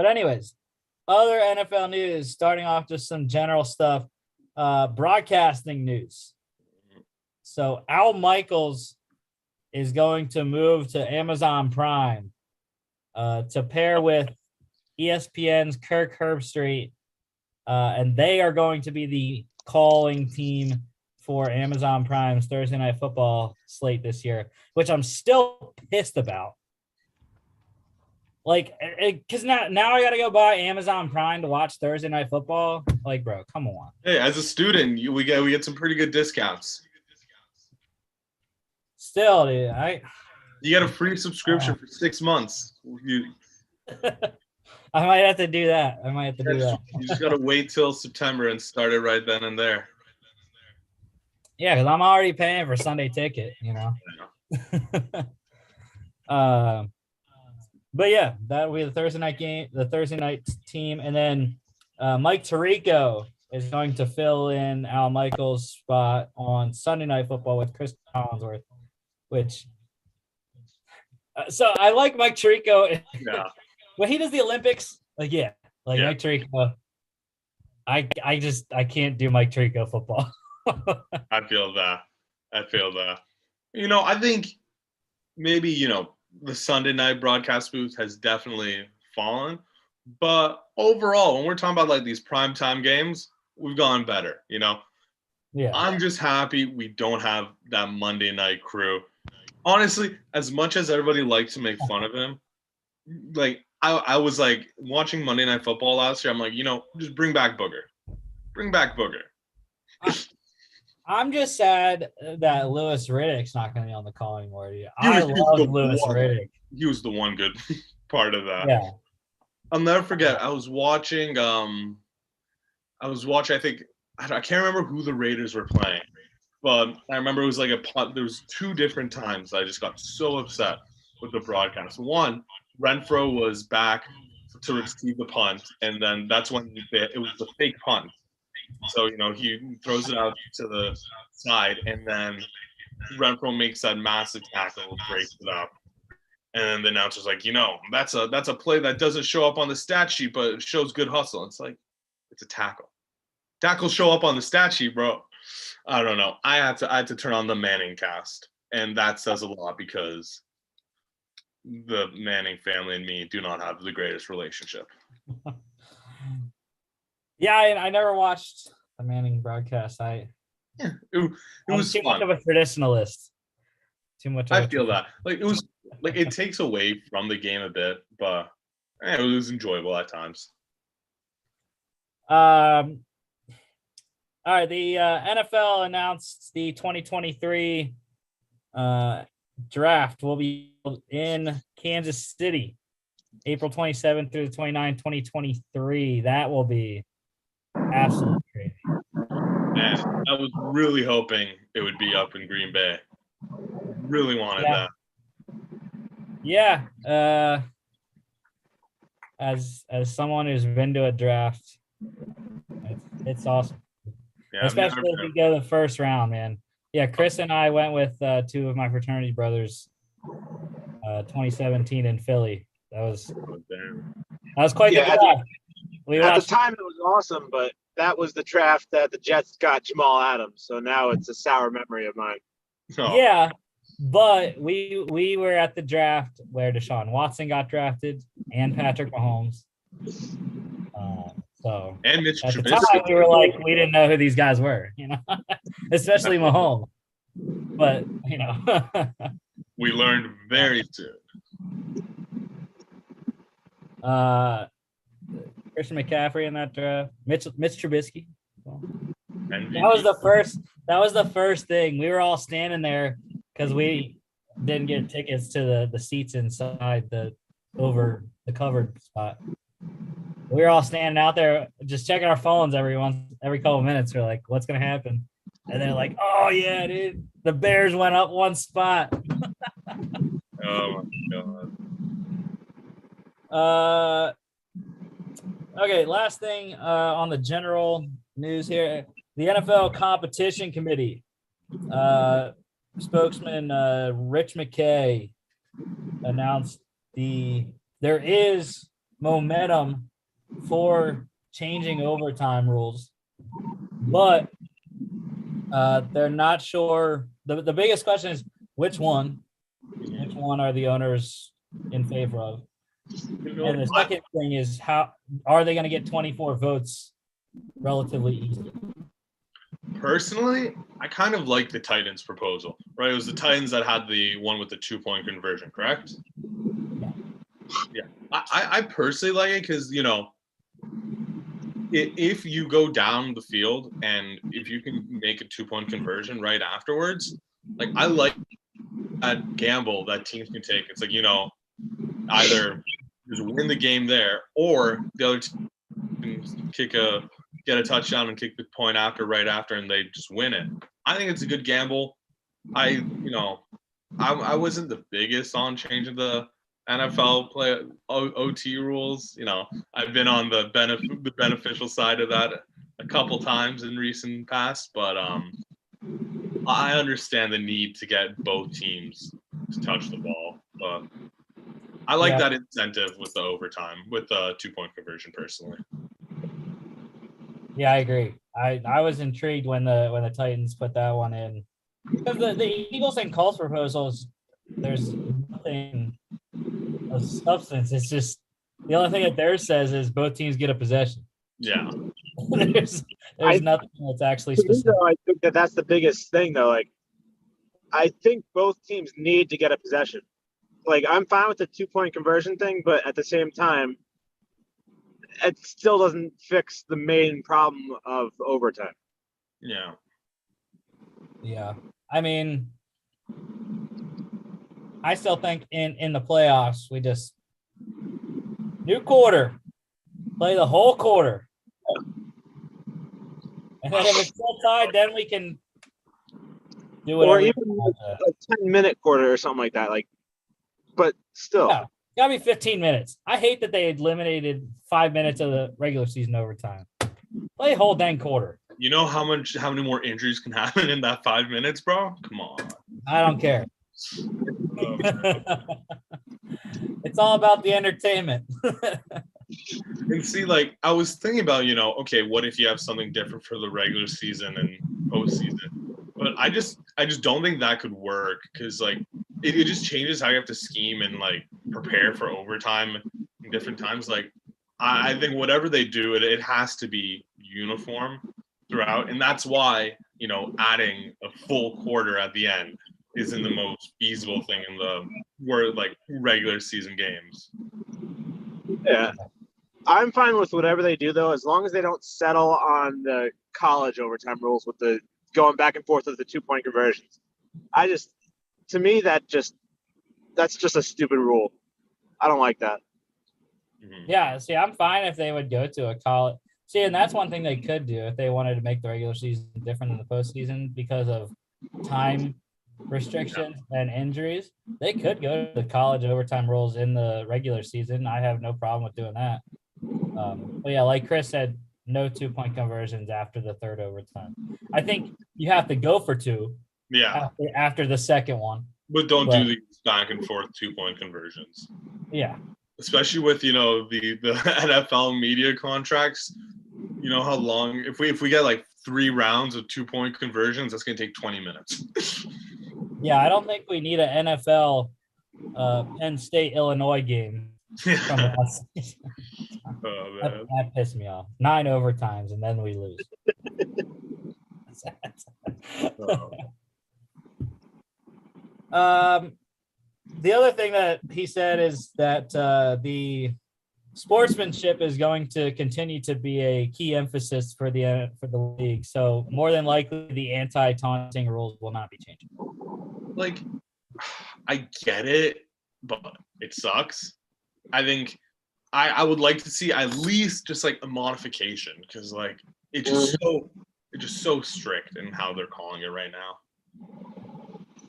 anyways, other NFL news, starting off just some general stuff. Broadcasting news. So Al Michaels is going to move to Amazon Prime to pair with ESPN's Kirk Herbstreit, and they are going to be the calling team for Amazon Prime's Thursday Night Football slate this year, which I'm still pissed about. Like, because now I got to go buy Amazon Prime to watch Thursday Night Football. Like, bro, come on. Hey, as a student, we get some pretty good discounts. Still, dude, you get a free subscription for 6 months. I might have to do that. You just gotta wait till September and start it right then and there. Yeah, because I'm already paying for Sunday ticket, But yeah, that will be the Thursday night game, the Thursday night team, and then Mike Tirico is going to fill in Al Michaels' spot on Sunday Night Football with Chris Collinsworth, which. So I like Mike Tirico. Yeah. When he does the Olympics, Mike Tirico. I can't do Mike Tirico football. I feel that. I think maybe, the Sunday night broadcast booth has definitely fallen. But overall, when we're talking about like these primetime games, we've gone better, Yeah. I'm just happy we don't have that Monday night crew. Honestly, as much as everybody likes to make fun of him, like I was like watching Monday Night Football last year. I'm like, just bring back Booger. Bring back Booger. I'm just sad that Lewis Riddick's not going to be on the call anymore. I love Lewis Riddick. He was the one good part of that. Yeah. I'll never forget. I was watching. I think I can't remember who the Raiders were playing, but I remember it was like a punt. There was 2 different times I just got so upset with the broadcast. One, Renfro was back to receive the punt, and then that's when it was the fake punt. So, he throws it out to the side, and then Renfro makes that massive tackle, breaks it up. And then the announcer's like, that's a play that doesn't show up on the stat sheet, but it shows good hustle. It's like, it's a tackle. Tackles show up on the stat sheet, bro. I don't know. I had to turn on the Manning cast, and that says a lot because the Manning family and me do not have the greatest relationship. Yeah, I never watched the Manning broadcast. It was too fun. much of a traditionalist. Too much. I feel that. Like, it was like it takes away from the game a bit, but it was enjoyable at times. All right, the NFL announced the 2023 draft will be in Kansas City, April 27th through the 29th, 2023. That will be absolutely crazy. Man, I was really hoping it would be up in Green Bay. Really wanted that. Yeah. As someone who's been to a draft, it's awesome. Yeah, especially if you go the first round, man. Yeah, Chris and I went with 2 of my fraternity brothers, 2017 in Philly. That was quite the draft. At the time, it was awesome, but that was the draft that the Jets got Jamal Adams. So now it's a sour memory of mine. Oh. Yeah, but we were at the draft where Deshaun Watson got drafted and Patrick Mahomes. And Mitch at the Trubisky. time, we were like, we didn't know who these guys were, especially Mahomes. But we learned very soon. Christian McCaffrey in that draft, Mitch Trubisky. MVP. That was the first thing. We were all standing there because we didn't get tickets to the seats inside over the covered spot. We were all standing out there just checking our phones every couple of minutes. We're like, what's gonna happen? And they're like, oh yeah, dude, the Bears went up 1 spot. Oh my god. Okay, last thing on the general news here. The NFL Competition Committee spokesman Rich McKay announced there is momentum for changing overtime rules, but they're not sure. The biggest question is which one are the owners in favor of? And the second thing is, how are they going to get 24 votes relatively easily? Personally, I kind of like the Titans proposal, right? It was the Titans that had the one with the 2-point conversion, correct? Yeah. I personally like it because, if you go down the field and if you can make a 2-point conversion right afterwards, like, I like that gamble that teams can take. It's like, either just win the game there or the other team can get a touchdown and kick the point right after, and they just win it. I think it's a good gamble. I wasn't the biggest on changing the NFL play OT rules. I've been on the beneficial side of that a couple times in recent past, but I understand the need to get both teams to touch the ball. But I like that incentive with the overtime, with the 2-point conversion personally. Yeah, I agree. I was intrigued when the Titans put that one in, because the Eagles and Colts proposals, there's nothing of substance. It's just the only thing that theirs says is both teams get a possession. Yeah. there's nothing that's actually specific. I think that's the biggest thing, though. Like, I think both teams need to get a possession. like I'm fine with the 2-point conversion thing, but at the same time, it still doesn't fix the main problem of overtime. Yeah. Yeah. I mean, I still think in the playoffs, we just new quarter, play the whole quarter. And then if it's still tied, then we can do whatever. Or even a 10-minute quarter or something like that. Like, but still. Yeah, gotta be 15 minutes. I hate that they eliminated 5 minutes of the regular season overtime. Play a whole dang quarter. You know how many more injuries can happen in that 5 minutes, bro? Come on. I don't care. It's all about the entertainment. And see, like, I was thinking about, okay, what if you have something different for the regular season and postseason? But I just don't think that could work because, like, it just changes how you have to scheme and, like, prepare for overtime in different times. Like, I think whatever they do, it has to be uniform throughout. And that's why, adding a full quarter at the end isn't the most feasible thing in the regular season games. Yeah. I'm fine with whatever they do, though, as long as they don't settle on the college overtime rules with the going back and forth with the 2-point conversions. To me, that's just a stupid rule. I don't like that. Mm-hmm. Yeah, see, I'm fine if they would go to a college. See, and that's one thing they could do if they wanted to make the regular season different than the postseason because of time restrictions and injuries. They could go to the college overtime rules in the regular season. I have no problem with doing that. But yeah, like Chris said, no 2-point conversions after the third overtime. I think you have to go for 2. Yeah. After the second one. But don't do these back and forth 2-point conversions. Yeah. Especially with, the NFL media contracts, how long, if we get like 3 rounds of 2-point conversions, that's going to take 20 minutes. Yeah, I don't think we need an NFL Penn State Illinois game from last season. Oh, man. That pissed me off. 9 overtimes and then we lose. The other thing that he said is that the sportsmanship is going to continue to be a key emphasis for the league. So more than likely, the anti-taunting rules will not be changing. Like, I get it, but it sucks. I think I would like to see at least just like a modification because like it's just so strict in how they're calling it right now.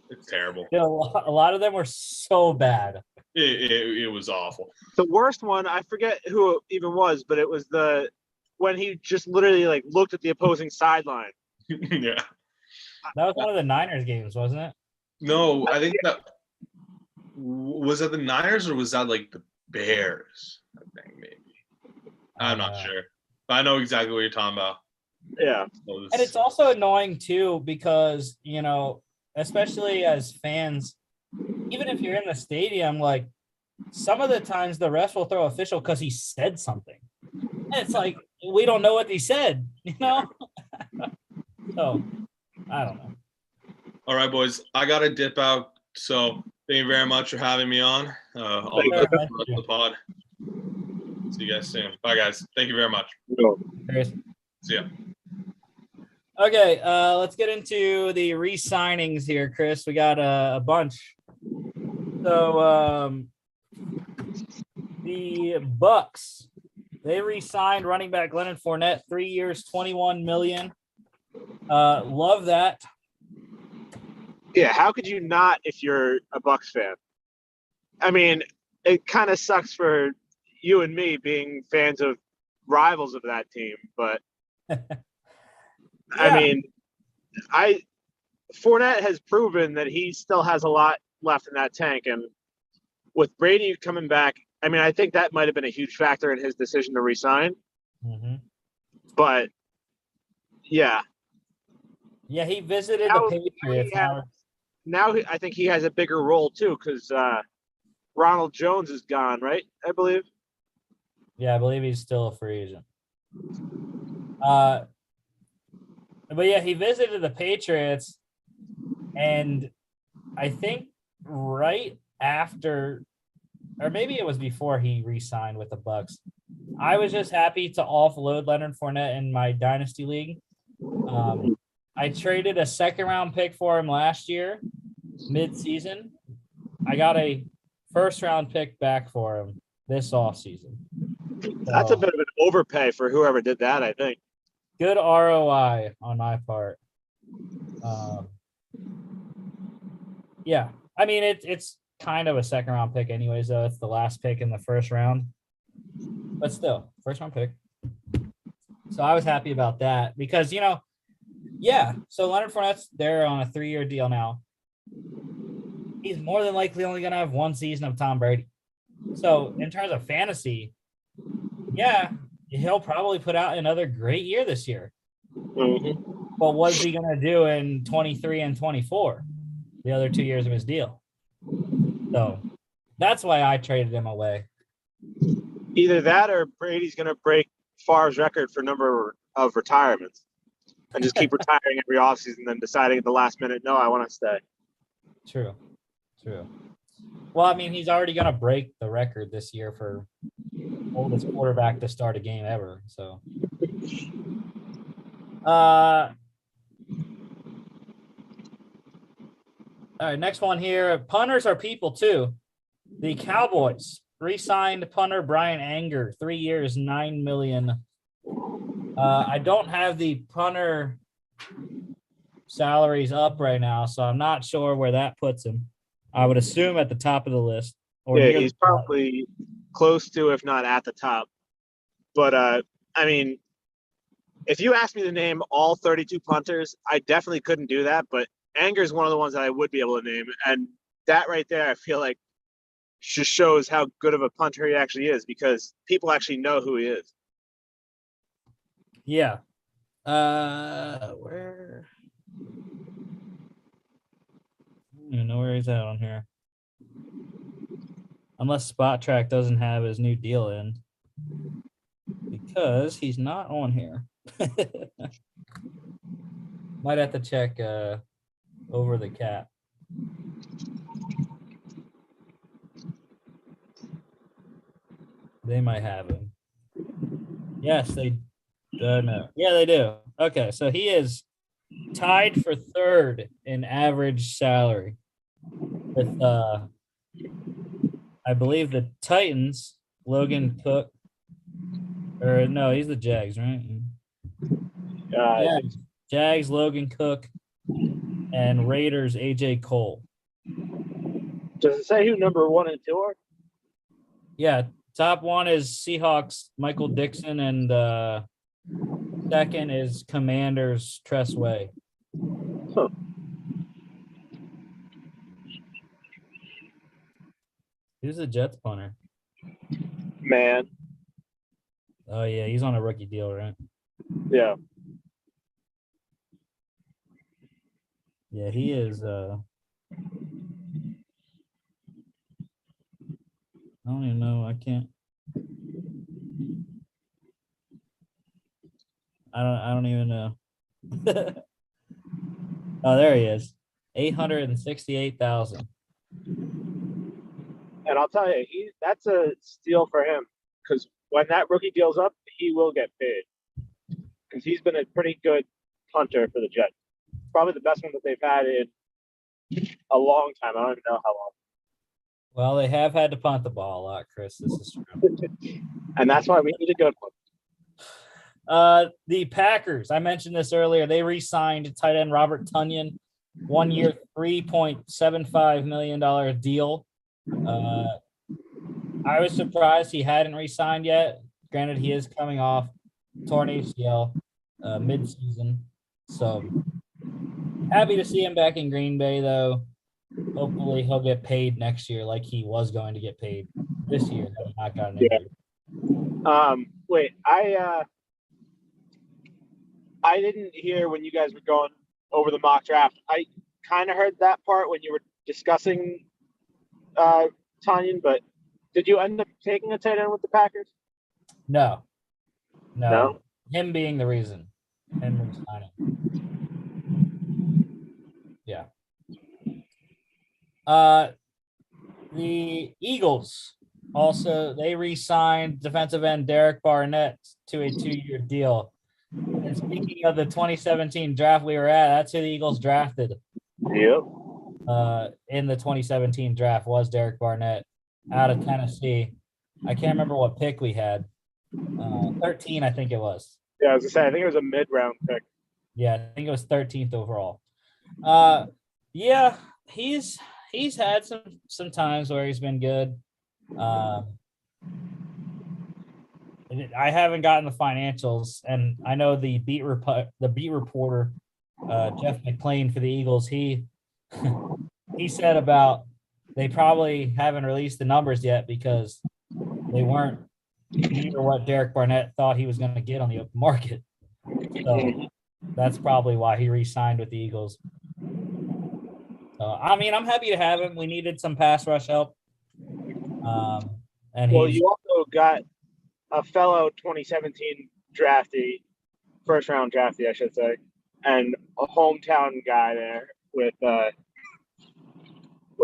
It's terrible. A lot of them were so bad. It was awful. The worst one, I forget who it even was, but it was when he just literally like looked at the opposing sideline. Yeah. That was one of the Niners games, wasn't it? No, I think that was that the Niners or was that like the Bears? I think maybe. I'm not sure, but I know exactly what you're talking about. Yeah, and it's also annoying too because especially as fans, even if you're in the stadium, like some of the times the refs will throw official because he said something. And it's like we don't know what he said, So I don't know. All right, boys. I gotta dip out. So thank you very much for having me on. I'll be back on the pod. See you guys soon. Bye, guys. Thank you very much. Cheers. See ya. Okay, let's get into the re-signings here, Chris. We got a bunch. So the Bucks, they re-signed running back Leonard Fournette, 3 years, $21 million. Love that. Yeah, how could you not if you're a Bucks fan? I mean, it kind of sucks for you and me being fans of rivals of that team, but I mean, Fournette has proven that he still has a lot left in that tank, and with Brady coming back, I mean, I think that might have been a huge factor in his decision to resign. Mm-hmm. But yeah, he visited the Patriots. Now I think he has a bigger role too because Ronald Jones is gone, right? I believe. Yeah, I believe he's still a free agent. But yeah, he visited the Patriots, and I think right after, or maybe it was before he re-signed with the Bucks. I was just happy to offload Leonard Fournette in my dynasty league. I traded a second-round pick for him last year, mid-season. I got a first-round pick back for him this offseason. That's a bit of an overpay for whoever did that, I think. Good ROI on my part. Yeah, I mean it's kind of a second-round pick, anyways. Though it's the last pick in the first round, but still, first-round pick. So I was happy about that because yeah. So Leonard Fournette's there on a 3-year deal now. He's more than likely only going to have one season of Tom Brady. So in terms of fantasy, yeah, he'll probably put out another great year this year. Mm-hmm. But what's he going to do in 23 and 24, the other 2 years of his deal? So that's why I traded him away. Either that or Brady's going to break Favre's record for number of retirements and just keep retiring every offseason and then deciding at the last minute, no, I want to stay. True. Well, I mean, he's already going to break the record this year for oldest quarterback to start a game ever. So, all right, next one here. Punters are people too. The Cowboys re-signed punter Brian Anger, 3 years, $9 million. I don't have the punter salaries up right now, so I'm not sure where that puts him. I would assume at the top of the list. Or yeah, he's probably close to, if not at the top. But, I mean, if you asked me to name all 32 punters, I definitely couldn't do that. But Anger's one of the ones that I would be able to name. And that right there, I feel like just shows how good of a punter he actually is because people actually know who he is. Yeah. Where? I don't even know where he's at on here. Unless Spot Track doesn't have his new deal in. Because he's not on here. Might have to check over the cap. They might have him. Yes, they no. Yeah, they do. Okay, so he is tied for third in average salary with I believe the Titans, Logan Cook, or no, he's the Jags, right? Jags, Logan Cook, and Raiders, AJ Cole. Does it say who number 1 and 2 are? Yeah, top one is Seahawks, Michael Dixon, and second is Commanders, Tress Way. Huh. Who's the Jets punter? Man. Oh, yeah, he's on a rookie deal, right? Yeah. Yeah, he is. I don't even know. I can't. I don't even know. Oh, there he is. 868,000. And I'll tell you, that's a steal for him because when that rookie deal's up, he will get paid because he's been a pretty good punter for the Jets. Probably the best one that they've had in a long time. I don't even know how long. Well, they have had to punt the ball a lot, Chris. This is true. And that's why we need a good one. The Packers, I mentioned this earlier, they re-signed tight end Robert Tonyan, 1 year, $3.75 million deal. I was surprised he hadn't re-signed yet. Granted, he is coming off torn ACL mid-season. So happy to see him back in Green Bay, though. Hopefully he'll get paid next year like he was going to get paid this year. Not gotten injured. Wait, I didn't hear when you guys were going over the mock draft. I kind of heard that part when you were discussing Tonyan, but did you end up taking a tight end with the Packers? No. Him being the reason. Him resigning. Yeah. The Eagles also, they re-signed defensive end Derek Barnett to a 2-year deal. And speaking of the 2017 draft we were at, that's who the Eagles drafted. Yep. In the 2017 draft was Derek Barnett out of Tennessee. I can't remember what pick we had. 13, I think it was. Yeah, I was gonna say, I think it was a mid-round pick. Yeah, I think it was 13th overall. Yeah, he's had some times where he's been good. I haven't gotten the financials, and I know the beat reporter, Jeff McClain for the Eagles, he said about they probably haven't released the numbers yet because they weren't near what Derek Barnett thought he was going to get on the open market. So that's probably why he re-signed with the Eagles. I mean, I'm happy to have him. We needed some pass rush help. And you also got a fellow 2017 draftee, first-round draftee, I should say, and a hometown guy there with was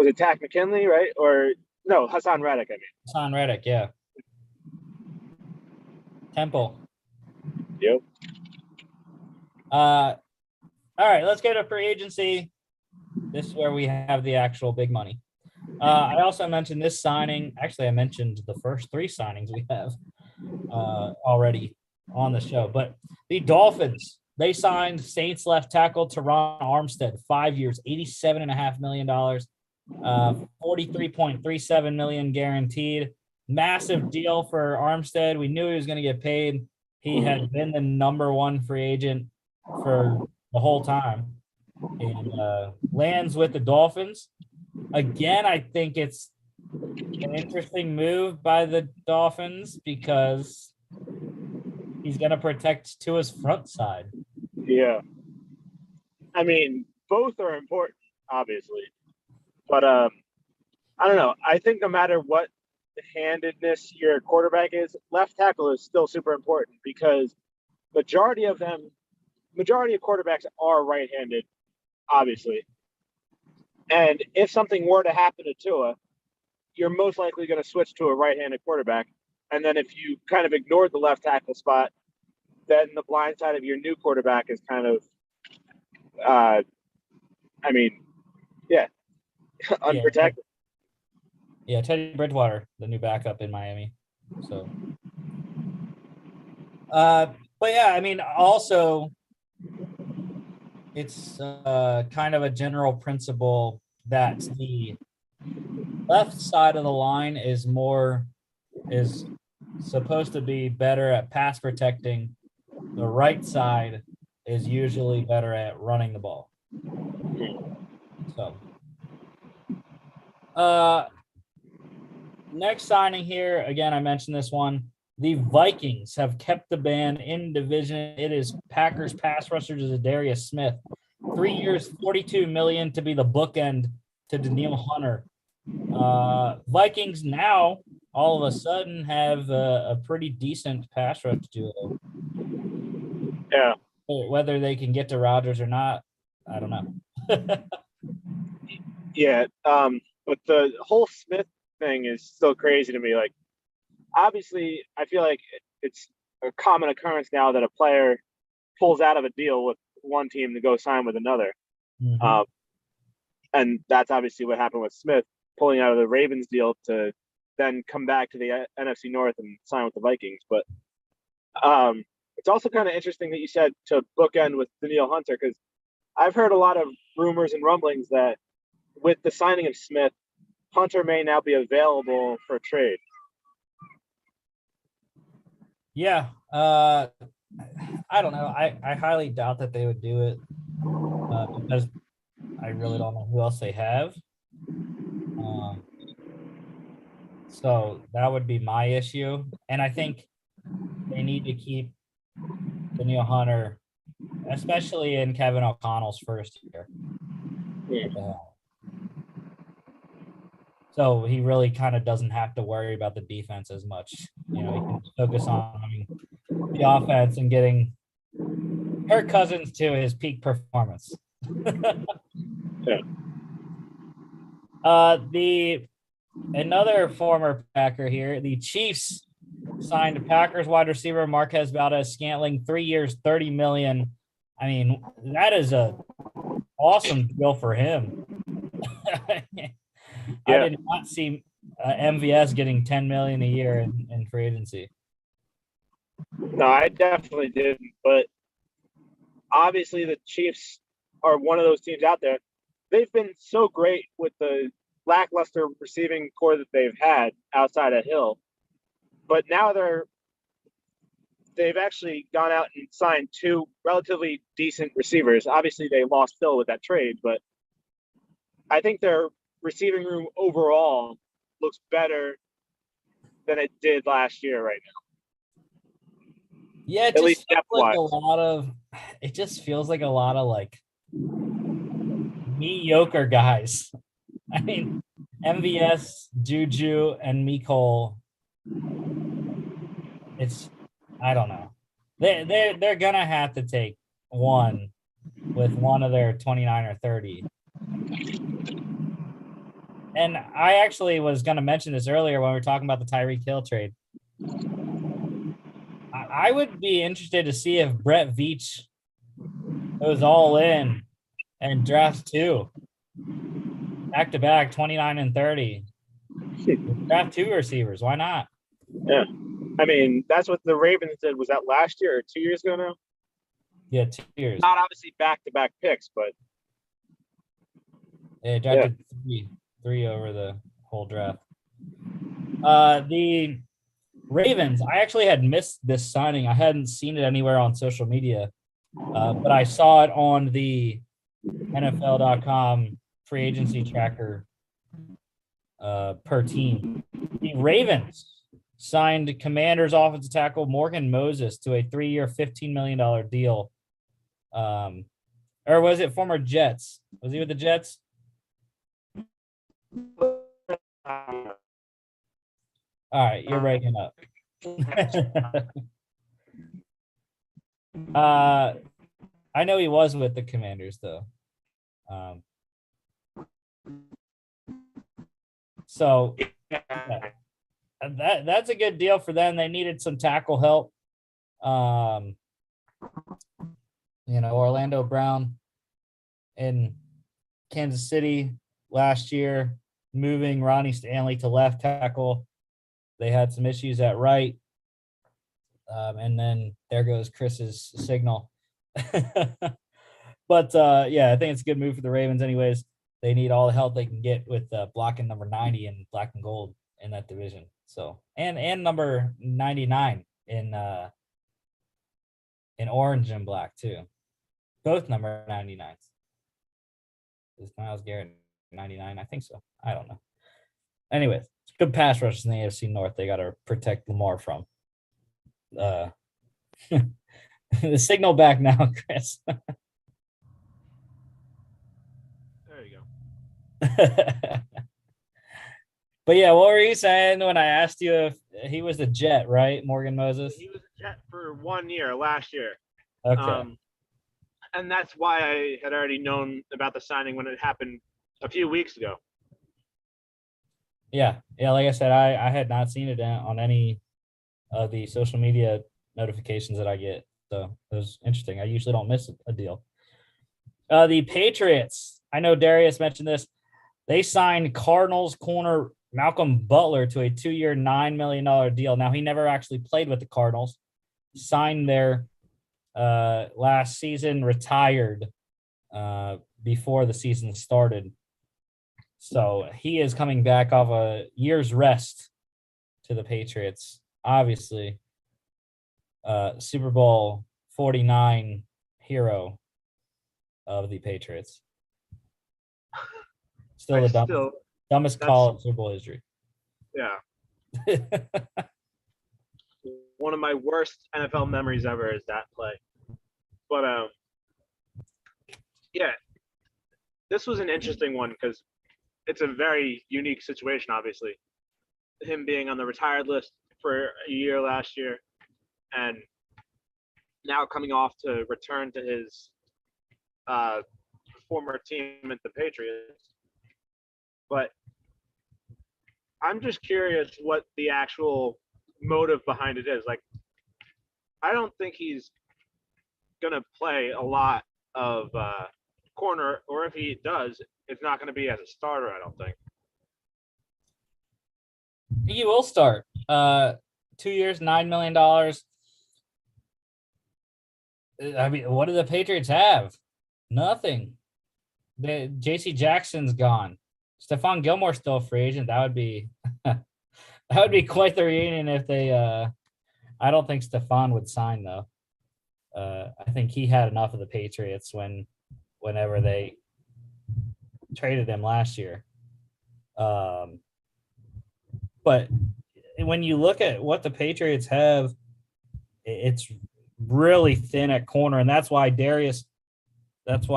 it Tack McKinley, right? Or no, Hassan Reddick, I mean. Hassan Reddick, yeah. Temple. Yep. All right, let's go to free agency. This is where we have the actual big money. I also mentioned this signing. Actually, I mentioned the first 3 signings we have already on the show. But the Dolphins, they signed Saints left tackle Teron Armstead, 5 years, $87.5 million, $43.37 million guaranteed. Massive deal for Armstead. We knew he was going to get paid. He had been the number 1 free agent for the whole time, and lands with the Dolphins. Again, I think it's an interesting move by the Dolphins because he's going to protect Tua's front side. Yeah. I mean, both are important, obviously. But I don't know. I think no matter what handedness your quarterback is, left tackle is still super important because majority of quarterbacks are right-handed, obviously. And if something were to happen to Tua, you're most likely going to switch to a right-handed quarterback. And then if you kind of ignored the left tackle spot, then the blind side of your new quarterback is kind of, unprotected. Yeah, Teddy Bridgewater, the new backup in Miami. So, but yeah, I mean, also, it's kind of a general principle that the left side of the line is supposed to be better at pass protecting. The right side is usually better at running the ball. So, next signing here, again, I mentioned this one. The Vikings have kept the band in division. It is Packers pass rusher to Darius Smith. 3 years, $42 million to be the bookend to Danielle Hunter. Vikings now all of a sudden have a pretty decent pass rush duo. Yeah. Whether they can get to Rodgers or not, I don't know. Yeah. But the whole Smith thing is still crazy to me. Like, obviously, I feel like it's a common occurrence now that a player pulls out of a deal with one team to go sign with another. Mm-hmm. And that's obviously what happened with Smith, pulling out of the Ravens deal to then come back to the NFC North and sign with the Vikings. But it's also kind of interesting that you said to bookend with Danielle Hunter, because I've heard a lot of rumors and rumblings that with the signing of Smith, Hunter may now be available for trade. Yeah. I don't know. I highly doubt that they would do it because I really don't know who else they have. So that would be my issue. And I think they need to keep Danielle Hunter, especially in Kevin O'Connell's first year. So he really kind of doesn't have to worry about the defense as much. You know, he can focus on the offense and getting Kirk Cousins to his peak performance. Yeah. The another former Packer here. The Chiefs signed Packers wide receiver Marquez Valdez-Scantling, 3 years, $30 million. I mean, that is a awesome deal for him. I did not see MVS getting $10 million a year in free agency. No, I definitely didn't. But obviously, the Chiefs are one of those teams out there. They've been so great with the lackluster receiving core that they've had outside of Hill, but now they've actually gone out and signed two relatively decent receivers. Obviously, they lost Hill with that trade, but I think their receiving room overall looks better than it did last year right now. Yeah, At least depth-wise. It just feels like a lot of like mediocre guys. I mean, MVS, Juju, and Mecole. I don't know. They're gonna have to take one with one of their 29 or 30. And I actually was gonna mention this earlier when we were talking about the Tyreek Hill trade. I would be interested to see if Brett Veach goes all in and drafts two. Back-to-back, 29 and 30. Draft two receivers. Why not? Yeah. I mean, that's what the Ravens did. Was that last year or 2 years ago now? Yeah, 2 years. Not obviously back-to-back picks, but They drafted three over the whole draft. The Ravens, I actually had missed this signing. I hadn't seen it anywhere on social media, but I saw it on the NFL.com free agency tracker per team. The Ravens signed Commanders offensive tackle Morgan Moses to a 3-year, $15 million deal. Or was it former Jets? Was he with the Jets? All right, you're breaking up. I know he was with the Commanders though. So yeah, that's a good deal for them. They needed some tackle help. Orlando Brown in Kansas City last year, moving Ronnie Stanley to left tackle. They had some issues at right. And then there goes Chris's signal. But yeah, I think it's a good move for the Ravens anyways. They need all the help they can get with blocking number 90 in black and gold in that division. So and number 99 in orange and black too. Both number 99s. Is Myles Garrett 99? I think so. I don't know. Anyways, good pass rushers in the AFC North. They got to protect Lamar from. The signal back now, Chris. There you go. But yeah, what were you saying when I asked you if he was a Jet, right? Morgan Moses? He was a Jet for 1 year last year. Okay. And that's why I had already known about the signing when it happened a few weeks ago. Yeah. Like I said, I had not seen it on any of the social media notifications that I get. So it was interesting. I usually don't miss a deal. The Patriots, I know Darius mentioned this. They signed Cardinals corner Malcolm Butler to a 2-year, $9 million deal. Now, he never actually played with the Cardinals. Signed there last season, retired before the season started. So he is coming back off a year's rest to the Patriots. Obviously, Super Bowl 49 hero of the Patriots. Still the dumbest call in Super Bowl history. Yeah. One of my worst NFL memories ever is that play. But yeah, this was an interesting one because it's a very unique situation, obviously. Him being on the retired list for a year last year and now coming off to return to his former team at the Patriots. But I'm just curious what the actual motive behind it is. Like, I don't think he's gonna play a lot of corner, or if he does, it's not gonna be as a starter. I don't think. He will start. 2 years, $9 million. I mean, what do the Patriots have? Nothing. The J.C. Jackson's gone. Stephon Gilmore's still a free agent. That would be that would be quite the reunion if they. I don't think Stephon would sign though. I think he had enough of the Patriots whenever they traded him last year. But when you look at what the Patriots have, it's really thin at corner, and that's why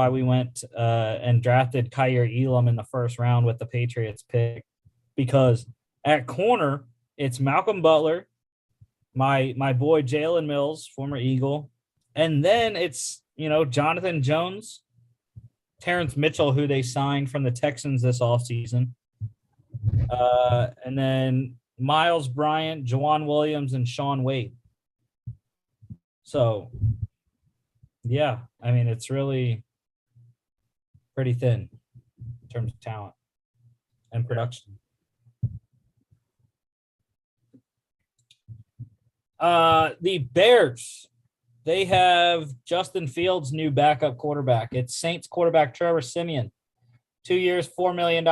we went and drafted Kyer Elam in the first round with the Patriots pick, because at corner it's Malcolm Butler, my boy Jalen Mills, former Eagle, and then it's Jonathan Jones, Terrence Mitchell, who they signed from the Texans this offseason, and then Miles Bryant, Jawan Williams, and Sean Wade. So, yeah, I mean, it's really pretty thin in terms of talent and production. The Bears, they have Justin Fields' new backup quarterback. It's Saints quarterback Trevor Siemian. 2 years, $4 million.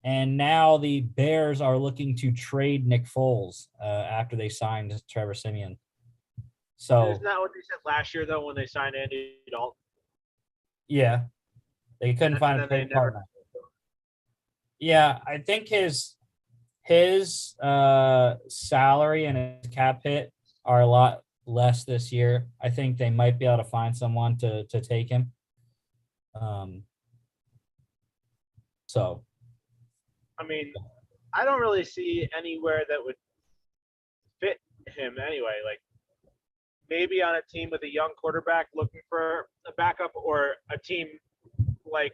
And now the Bears are looking to trade Nick Foles after they signed Trevor Siemian. So isn't that what they said last year though when they signed Andy Dalton? Yeah, they couldn't find a trade partner. Yeah, I think his salary and his cap hit are a lot less this year. I think they might be able to find someone to take him. So, I mean, I don't really see anywhere that would fit him anyway. Like, maybe on a team with a young quarterback looking for a backup, or a team like,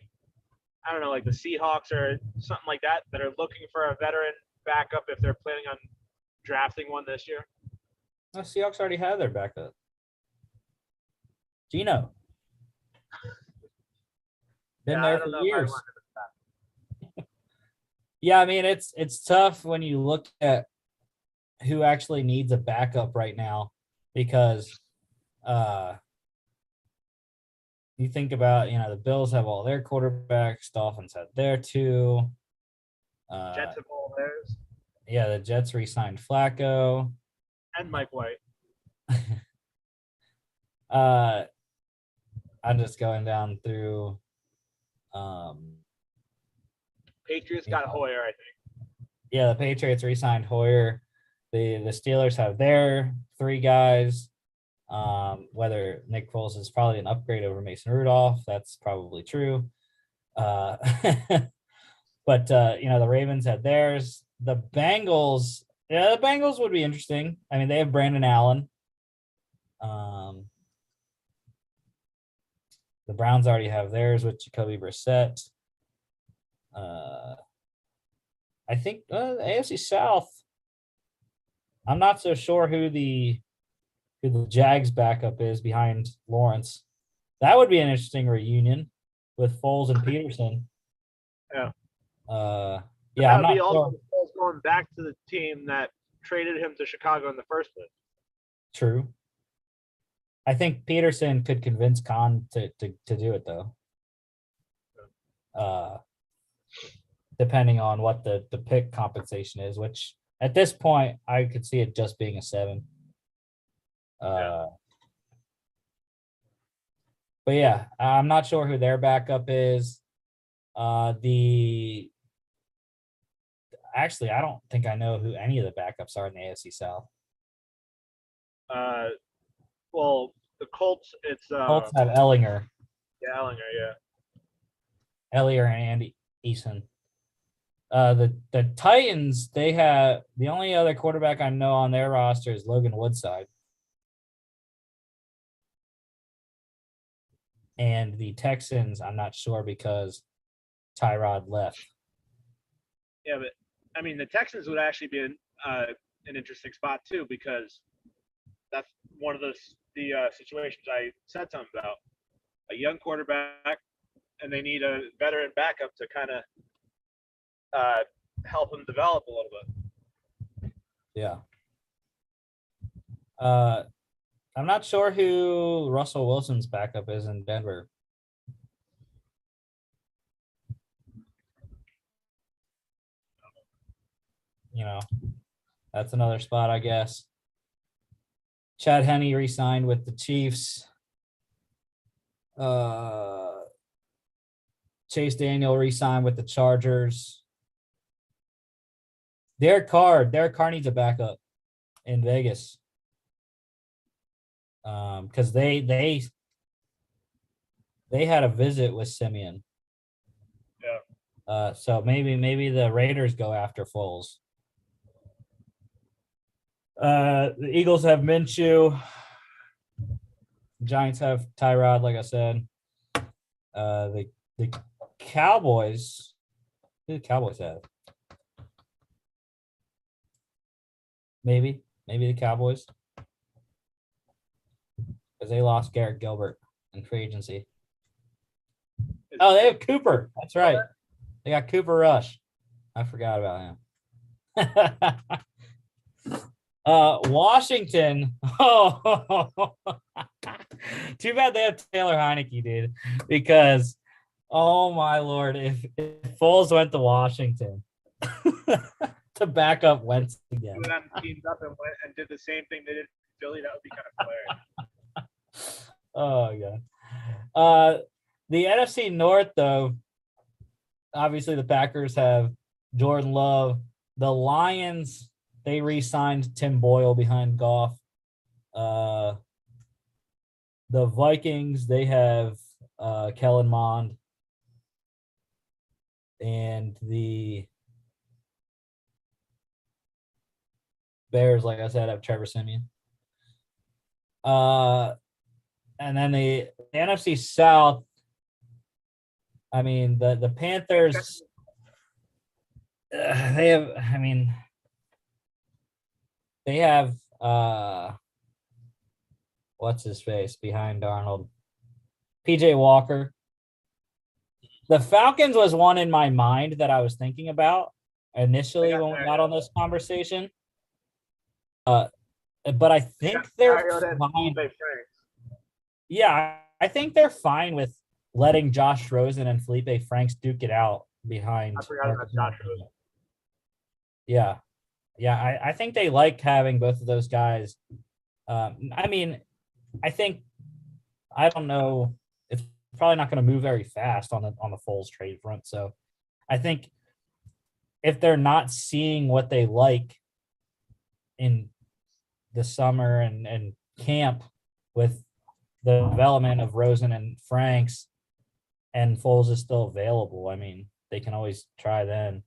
I don't know, like the Seahawks or something like that are looking for a veteran backup if they're planning on drafting one this year. The Seahawks already have their backup. Gino. Been there for years. Yeah, I mean, it's tough when you look at who actually needs a backup right now, because you think about, the Bills have all their quarterbacks, Dolphins have their two. Jets have all theirs. Yeah, the Jets re-signed Flacco. And Mike White. I'm just going down through. Patriots got Hoyer, I think. Yeah, the Patriots re-signed Hoyer. The Steelers have their three guys. Whether Nick Foles is probably an upgrade over Mason Rudolph, that's probably true. But the Ravens had theirs. The Bengals would be interesting. I mean, they have Brandon Allen. The Browns already have theirs with Jacoby Brissett. I think the AFC South, I'm not so sure who the Jags backup is behind Lawrence. That would be an interesting reunion with Foles and Peterson. Yeah. Yeah, I'm not sure. Foles going back to the team that traded him to Chicago in the first place. True. I think Peterson could convince Khan to do it though. Depending on what the pick compensation is, which at this point I could see it just being a 7. But yeah, I'm not sure who their backup is. Actually, I don't think I know who any of the backups are in the AFC South. Well, the Colts, it's Colts have Ellinger. Yeah, Ellinger, yeah. Ellinger and Andy Eason. The Titans, they have the only other quarterback I know on their roster is Logan Woodside. And the Texans, I'm not sure because Tyrod left. Yeah, but I mean, the Texans would actually be an interesting spot too, because that's one of the situations I said something about. A young quarterback, and they need a veteran backup to kind of help him develop a little bit. Yeah. I'm not sure who Russell Wilson's backup is in Denver. You know, that's another spot, I guess. Chad Henne re-signed with the Chiefs. Chase Daniel re-signed with the Chargers. Derek Carr needs a backup in Vegas. Because they had a visit with Simeon. Yeah. So maybe the Raiders go after Foles. The Eagles have Minshew. Giants have Tyrod, like I said. The Cowboys. Who do the Cowboys have? Maybe the Cowboys. Because they lost Garrett Gilbert in free agency. Oh, they have Cooper. That's right. They got Cooper Rush. I forgot about him. Washington. Oh, too bad they have Taylor Heineke, dude. Because, oh my lord, if Foles went to Washington to back up Wentz again. Two of them teamed up and went and did the same thing they did in Philly. That would be kind of hilarious. Oh god. The NFC North, though, obviously the Packers have Jordan Love. The Lions, they re-signed Tim Boyle behind Goff. The Vikings, they have Kellen Mond. And the Bears, like I said, have Trevor Siemian. And then the NFC South, I mean, the Panthers, they have what's his face behind Darnold? PJ Walker. The Falcons was one in my mind that I was thinking about initially when we got on this conversation. But I think they're fine. Yeah, I think they're fine with letting Josh Rosen and Felipe Franks duke it out behind. I forgot about Josh Rosen. Yeah. I think they like having both of those guys. I mean, I don't know. It's probably not going to move very fast on the Foles trade front. So I think if they're not seeing what they like in the summer and camp with the development of Rosen and Franks, and Foles is still available, I mean, they can always try then.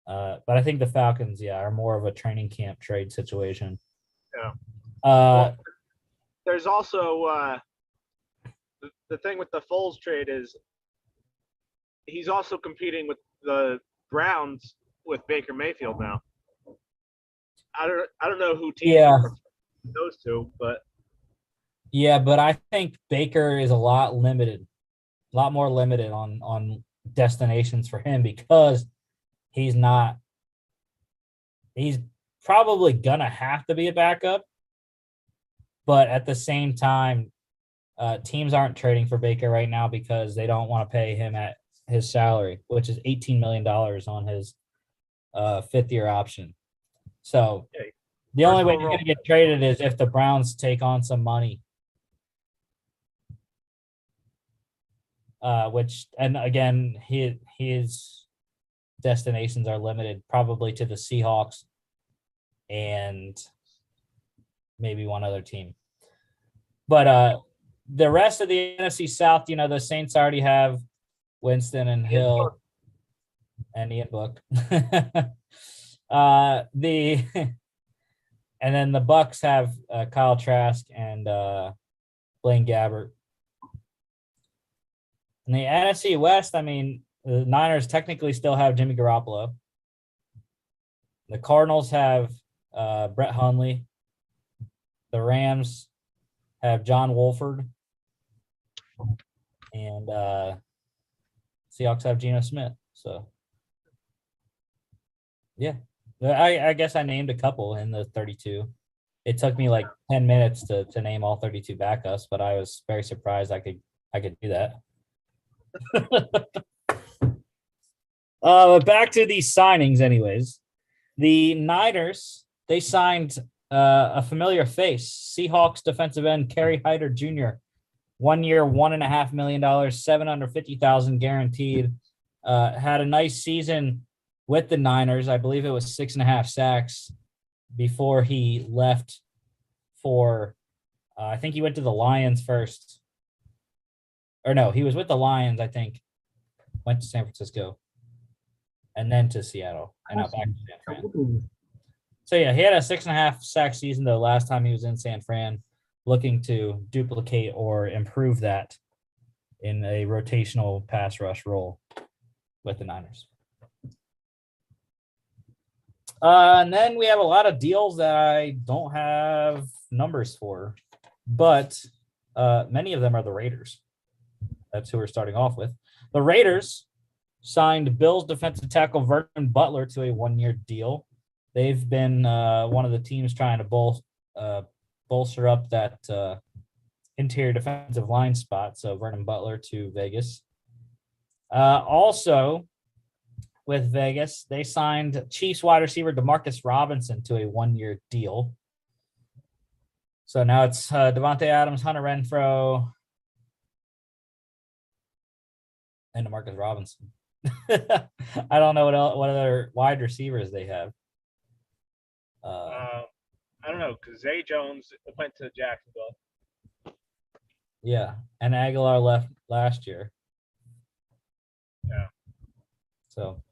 But I think the Falcons, are more of a training camp trade situation. Yeah. There's also the thing with the Foles trade is he's also competing with the Browns with Baker Mayfield now. I don't know who teams those two, but but I think Baker is a lot more limited on destinations for him because he's probably gonna have to be a backup, but at the same time, teams aren't trading for Baker right now because they don't want to pay him at his salary, which is $18 million on his fifth-year option. So the only way he's going to get traded is if the Browns take on some money. And again, his destinations are limited probably to the Seahawks and maybe one other team. But the rest of the NFC South, the Saints already have Winston and Hill and Ian Book. And then the Bucks have Kyle Trask and Blaine Gabbert. In the NFC West, I mean, the Niners technically still have Jimmy Garoppolo. The Cardinals have Brett Hundley. The Rams have John Wolford. And Seahawks have Geno Smith. So, yeah. I guess I named a couple in the 32. It took me like 10 minutes to name all 32 backups, but I was very surprised I could do that. Back to these signings anyways. The Niners, they signed a familiar face, Seahawks defensive end Kerry Hyder Jr. 1 year, $1.5 million, $750,000 guaranteed. Had a nice season with the Niners. I believe it was 6.5 sacks before he left for, I think he went to the Lions first. Or no, he was with the Lions, I think. Went to San Francisco. And then to Seattle. And now back to San Fran. So, yeah, he had a 6.5 sack season, though, last time he was in San Fran, looking to duplicate or improve that in a rotational pass rush role with the Niners. And then we have a lot of deals that I don't have numbers for, but many of them are the Raiders. That's who we're starting off with. The Raiders signed Bills defensive tackle Vernon Butler to a 1-year deal. They've been one of the teams trying to bolster up that interior defensive line spot. So Vernon Butler to Vegas. Also, with Vegas, they signed Chiefs wide receiver Demarcus Robinson to a 1-year deal. So now it's Devontae Adams, Hunter Renfrow, and Demarcus Robinson. I don't know what other wide receivers they have. I don't know, because Zay Jones went to Jacksonville. Yeah, and Aguilar left last year. Yeah. So,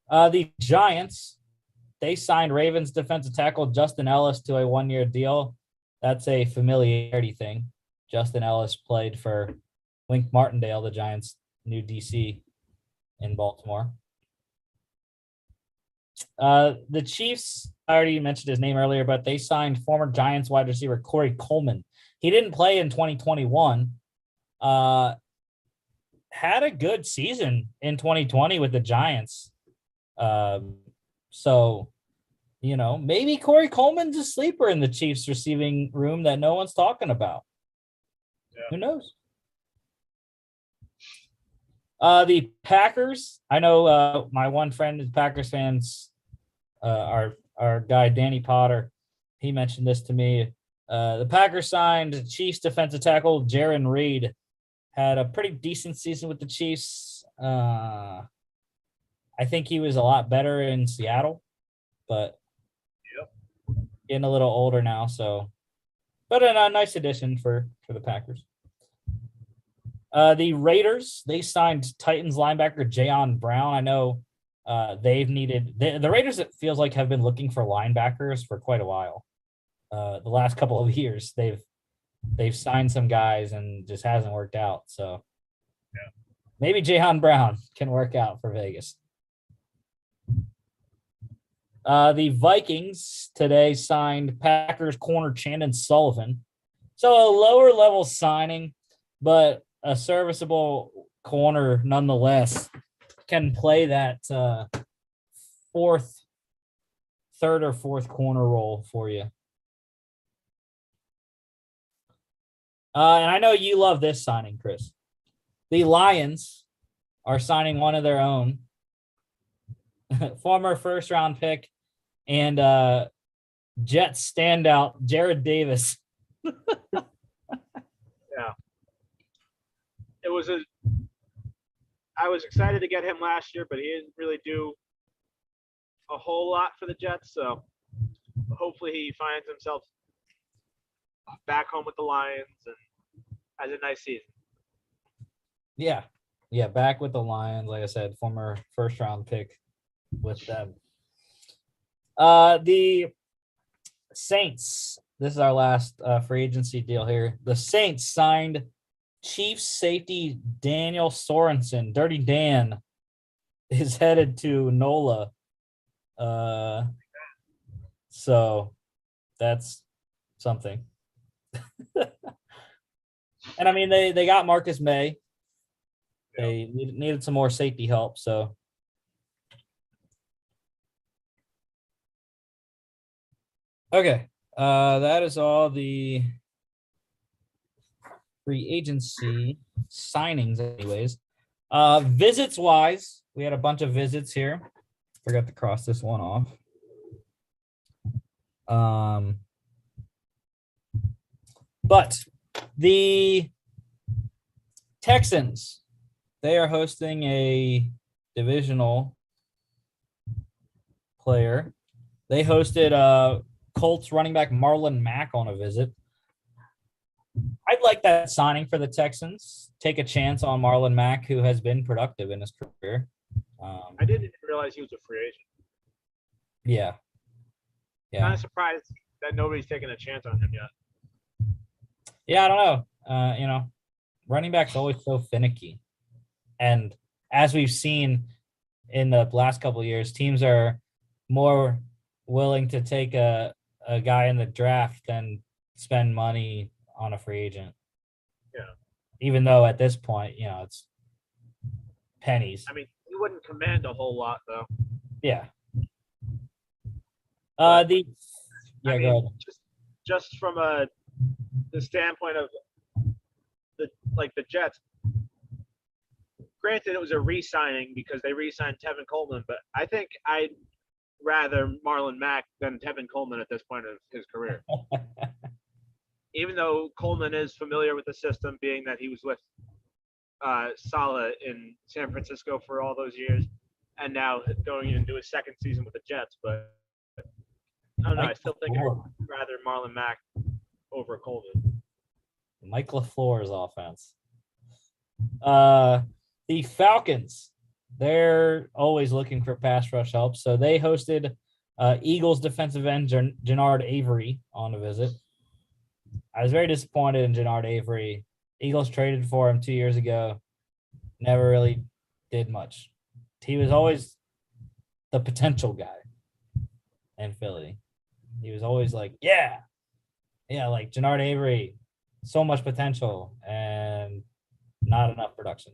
the Giants, they signed Ravens defensive tackle Justin Ellis to a 1-year deal. That's a familiarity thing. Justin Ellis played for Wink Martindale, the Giants' new DC in Baltimore. The Chiefs, I already mentioned his name earlier, but they signed former Giants wide receiver Corey Coleman. He didn't play in 2021. Had a good season in 2020 with the Giants. So, maybe Corey Coleman's a sleeper in the Chiefs receiving room that no one's talking about. Yeah. Who knows? The Packers, I know my one friend is Packers fans, our guy Danny Potter, he mentioned this to me. The Packers signed Chiefs defensive tackle Jaron Reed. Had a pretty decent season with the Chiefs. I think he was a lot better in Seattle, but getting a little older now. So, but a nice addition for the Packers. The Raiders, they signed Titans linebacker Jayon Brown. I know they've needed the Raiders, it feels like, have been looking for linebackers for quite a while. The last couple of years, they've signed some guys and just hasn't worked out. So maybe Jayon Brown can work out for Vegas. The Vikings today signed Packers corner Chandon Sullivan. So a lower level signing, but a serviceable corner nonetheless, can play that third or fourth corner role for you. And I know you love this signing, Chris. The Lions are signing one of their own, former first-round pick and Jets standout Jared Davis. Yeah. I was excited to get him last year, but he didn't really do a whole lot for the Jets. So hopefully he finds himself back home with the Lions and has a nice season. Yeah, back with the Lions. Like I said, former first-round pick with them. The Saints. This is our last free agency deal here. The Saints signed Chiefs safety Daniel Sorensen. Dirty Dan is headed to NOLA So that's something. And I mean, they got Marcus May. They needed some more safety help. So, okay, that is all the free agency signings, anyways. Visits wise, we had a bunch of visits here. Forgot to cross this one off. But the Texans, they are hosting a divisional player. They hosted Colts running back Marlon Mack on a visit. I'd like that signing for the Texans. Take a chance on Marlon Mack, who has been productive in his career. I didn't realize he was a free agent. Yeah. Kind of surprised that nobody's taking a chance on him yet. Yeah, I don't know. Running back's always so finicky. And as we've seen in the last couple of years, teams are more willing to take a guy in the draft than spend money on a free agent. Yeah. Even though at this point, it's pennies. I mean, he wouldn't command a whole lot, though. Yeah. But, go ahead. Just from the standpoint of the Jets. Granted, it was a re-signing because they re-signed Tevin Coleman, but I think I'd rather Marlon Mack than Tevin Coleman at this point of his career. Even though Coleman is familiar with the system, being that he was with Saleh in San Francisco for all those years, and now going into his second season with the Jets. But I don't know. I still think I'd rather Marlon Mack over Coleman. Mike LaFleur's offense. The Falcons, they're always looking for pass rush help. So they hosted Eagles defensive end Jannard Avery on a visit. I was very disappointed in Jannard Avery. Eagles traded for him 2 years ago. Never really did much. He was always the potential guy in Philly. He was always like, like Jannard Avery, so much potential and not enough production.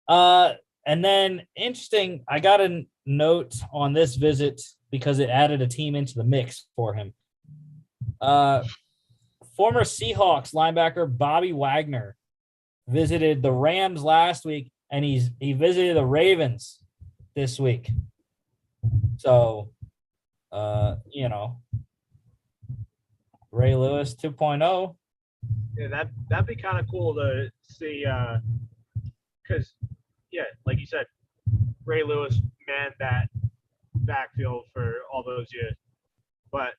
And then interesting, I got a note on this visit because it added a team into the mix for him. Former Seahawks linebacker Bobby Wagner visited the Rams last week, and he visited the Ravens this week. So, Ray Lewis 2.0. Yeah, that'd be kind of cool to see. Because, like you said, Ray Lewis manned that backfield for all those years. But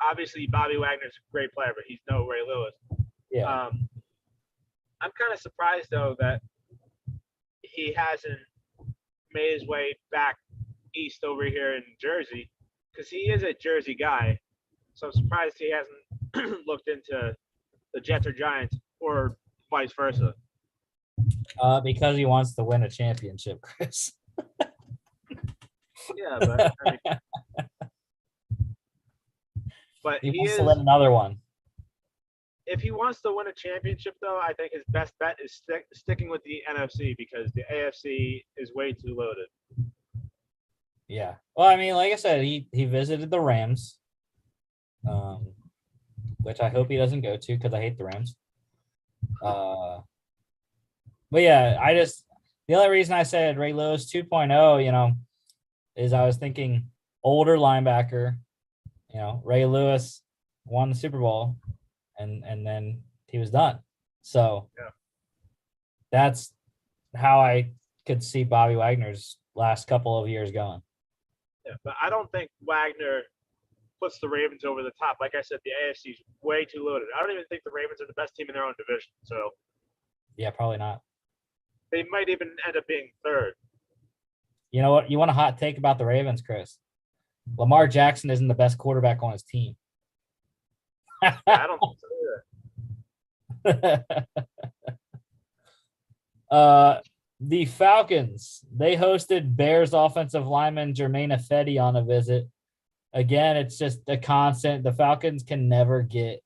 obviously, Bobby Wagner's a great player, but he's no Ray Lewis. Yeah. I'm kind of surprised, though, that he hasn't made his way back east over here in Jersey, because he is a Jersey guy. So I'm surprised he hasn't looked into the Jets or Giants or vice versa. Because he wants to win a championship, Chris. Yeah, but I mean, he wants to win another one. If he wants to win a championship, though, I think his best bet is sticking with the NFC because the AFC is way too loaded. Yeah. Well, I mean, like I said, he visited the Rams, which I hope he doesn't go to because I hate the Rams. But yeah, the only reason I said Ray Lewis 2.0, is I was thinking older linebacker. Ray Lewis won the Super Bowl, and then he was done. So that's how I could see Bobby Wagner's last couple of years going. Yeah, but I don't think Wagner puts the Ravens over the top. Like I said, the AFC is way too loaded. I don't even think the Ravens are the best team in their own division. So yeah, probably not. They might even end up being third. You know what? You want a hot take about the Ravens, Chris? Lamar Jackson isn't the best quarterback on his team. I don't think so either. The Falcons, they hosted Bears offensive lineman Jermaine Ifedi on a visit. Again, it's just a constant. The Falcons can never get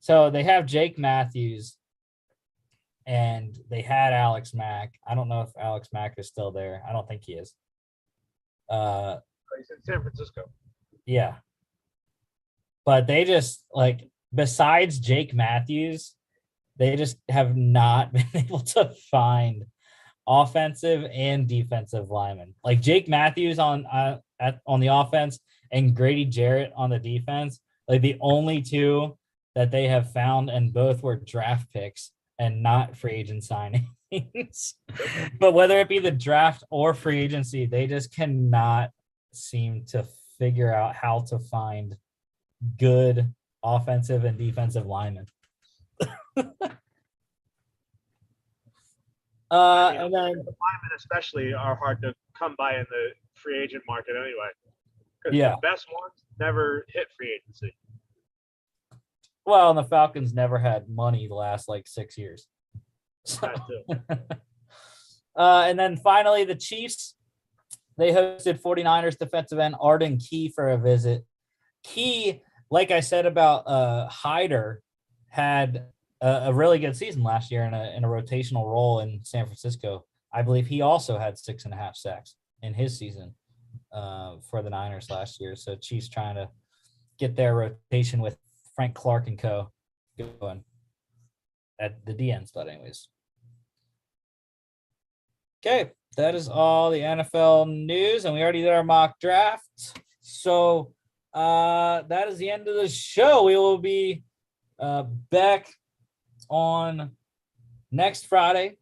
so they have Jake Matthews and they had Alex Mack. I don't know if Alex Mack is still there. I don't think he is. He's in San Francisco. Yeah. But they just besides Jake Matthews, they just have not been able to find offensive and defensive linemen. Like Jake Matthews on the offense and Grady Jarrett on the defense, like the only two that they have found, and both were draft picks and not free agent signings. But whether it be the draft or free agency, they just cannot seem to figure out how to find good offensive and defensive linemen. And then the linemen especially are hard to come by in the free agent market anyway. Because Yeah. the best ones never hit free agency. Well, and the Falcons never had money the last 6 years. That too. And then finally, the Chiefs, they hosted 49ers defensive end Arden Key for a visit. Key, like I said about Hyder, had a really good season last year in a rotational role in San Francisco. I believe he also had 6.5 sacks in his season for the Niners last year. So Chiefs trying to get their rotation with Frank Clark and co. going at the DN spot anyways. Okay, that is all the NFL news, and we already did our mock draft. So that is the end of the show. We will be back on next Friday,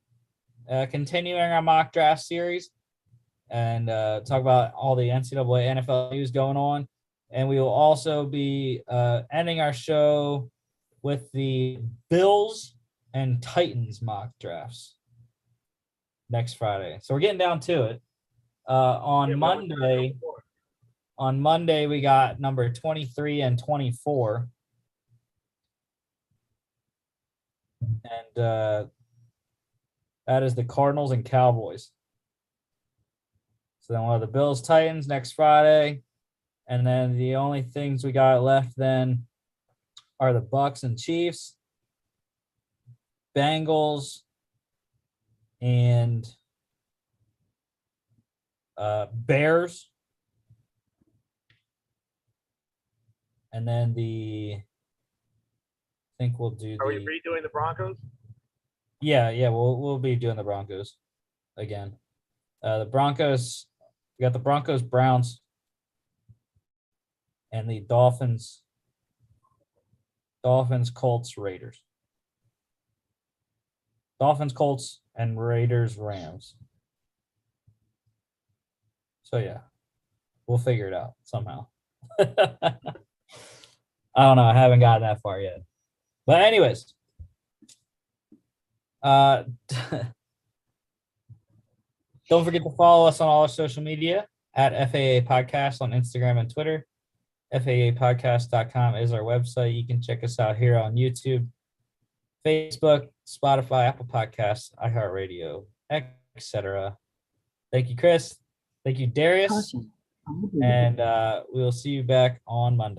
continuing our mock draft series, and talk about all the NCAA NFL news going on. And we will also be ending our show with the Bills and Titans mock drafts next Friday. So we're getting down to it. On Monday, we got number 23 and 24. And that is the Cardinals and Cowboys. So then we'll have the Bills, Titans next Friday. And then the only things we got left then are the Bucks and Chiefs, Bengals, and Bears. And then I think we'll do Are we redoing the Broncos? Yeah, we'll be doing the Broncos again. The Broncos, we got the Broncos, Browns, and the Dolphins, Colts, Raiders. Dolphins, Colts, and Raiders, Rams. So yeah, we'll figure it out somehow. I don't know. I haven't gotten that far yet. But anyways, don't forget to follow us on all our social media at FAA Podcast on Instagram and Twitter. FAApodcast.com is our website. You can check us out here on YouTube, Facebook, Spotify, Apple Podcasts, iHeartRadio, etc. Thank you, Chris. Thank you, Darius. And we'll see you back on Monday.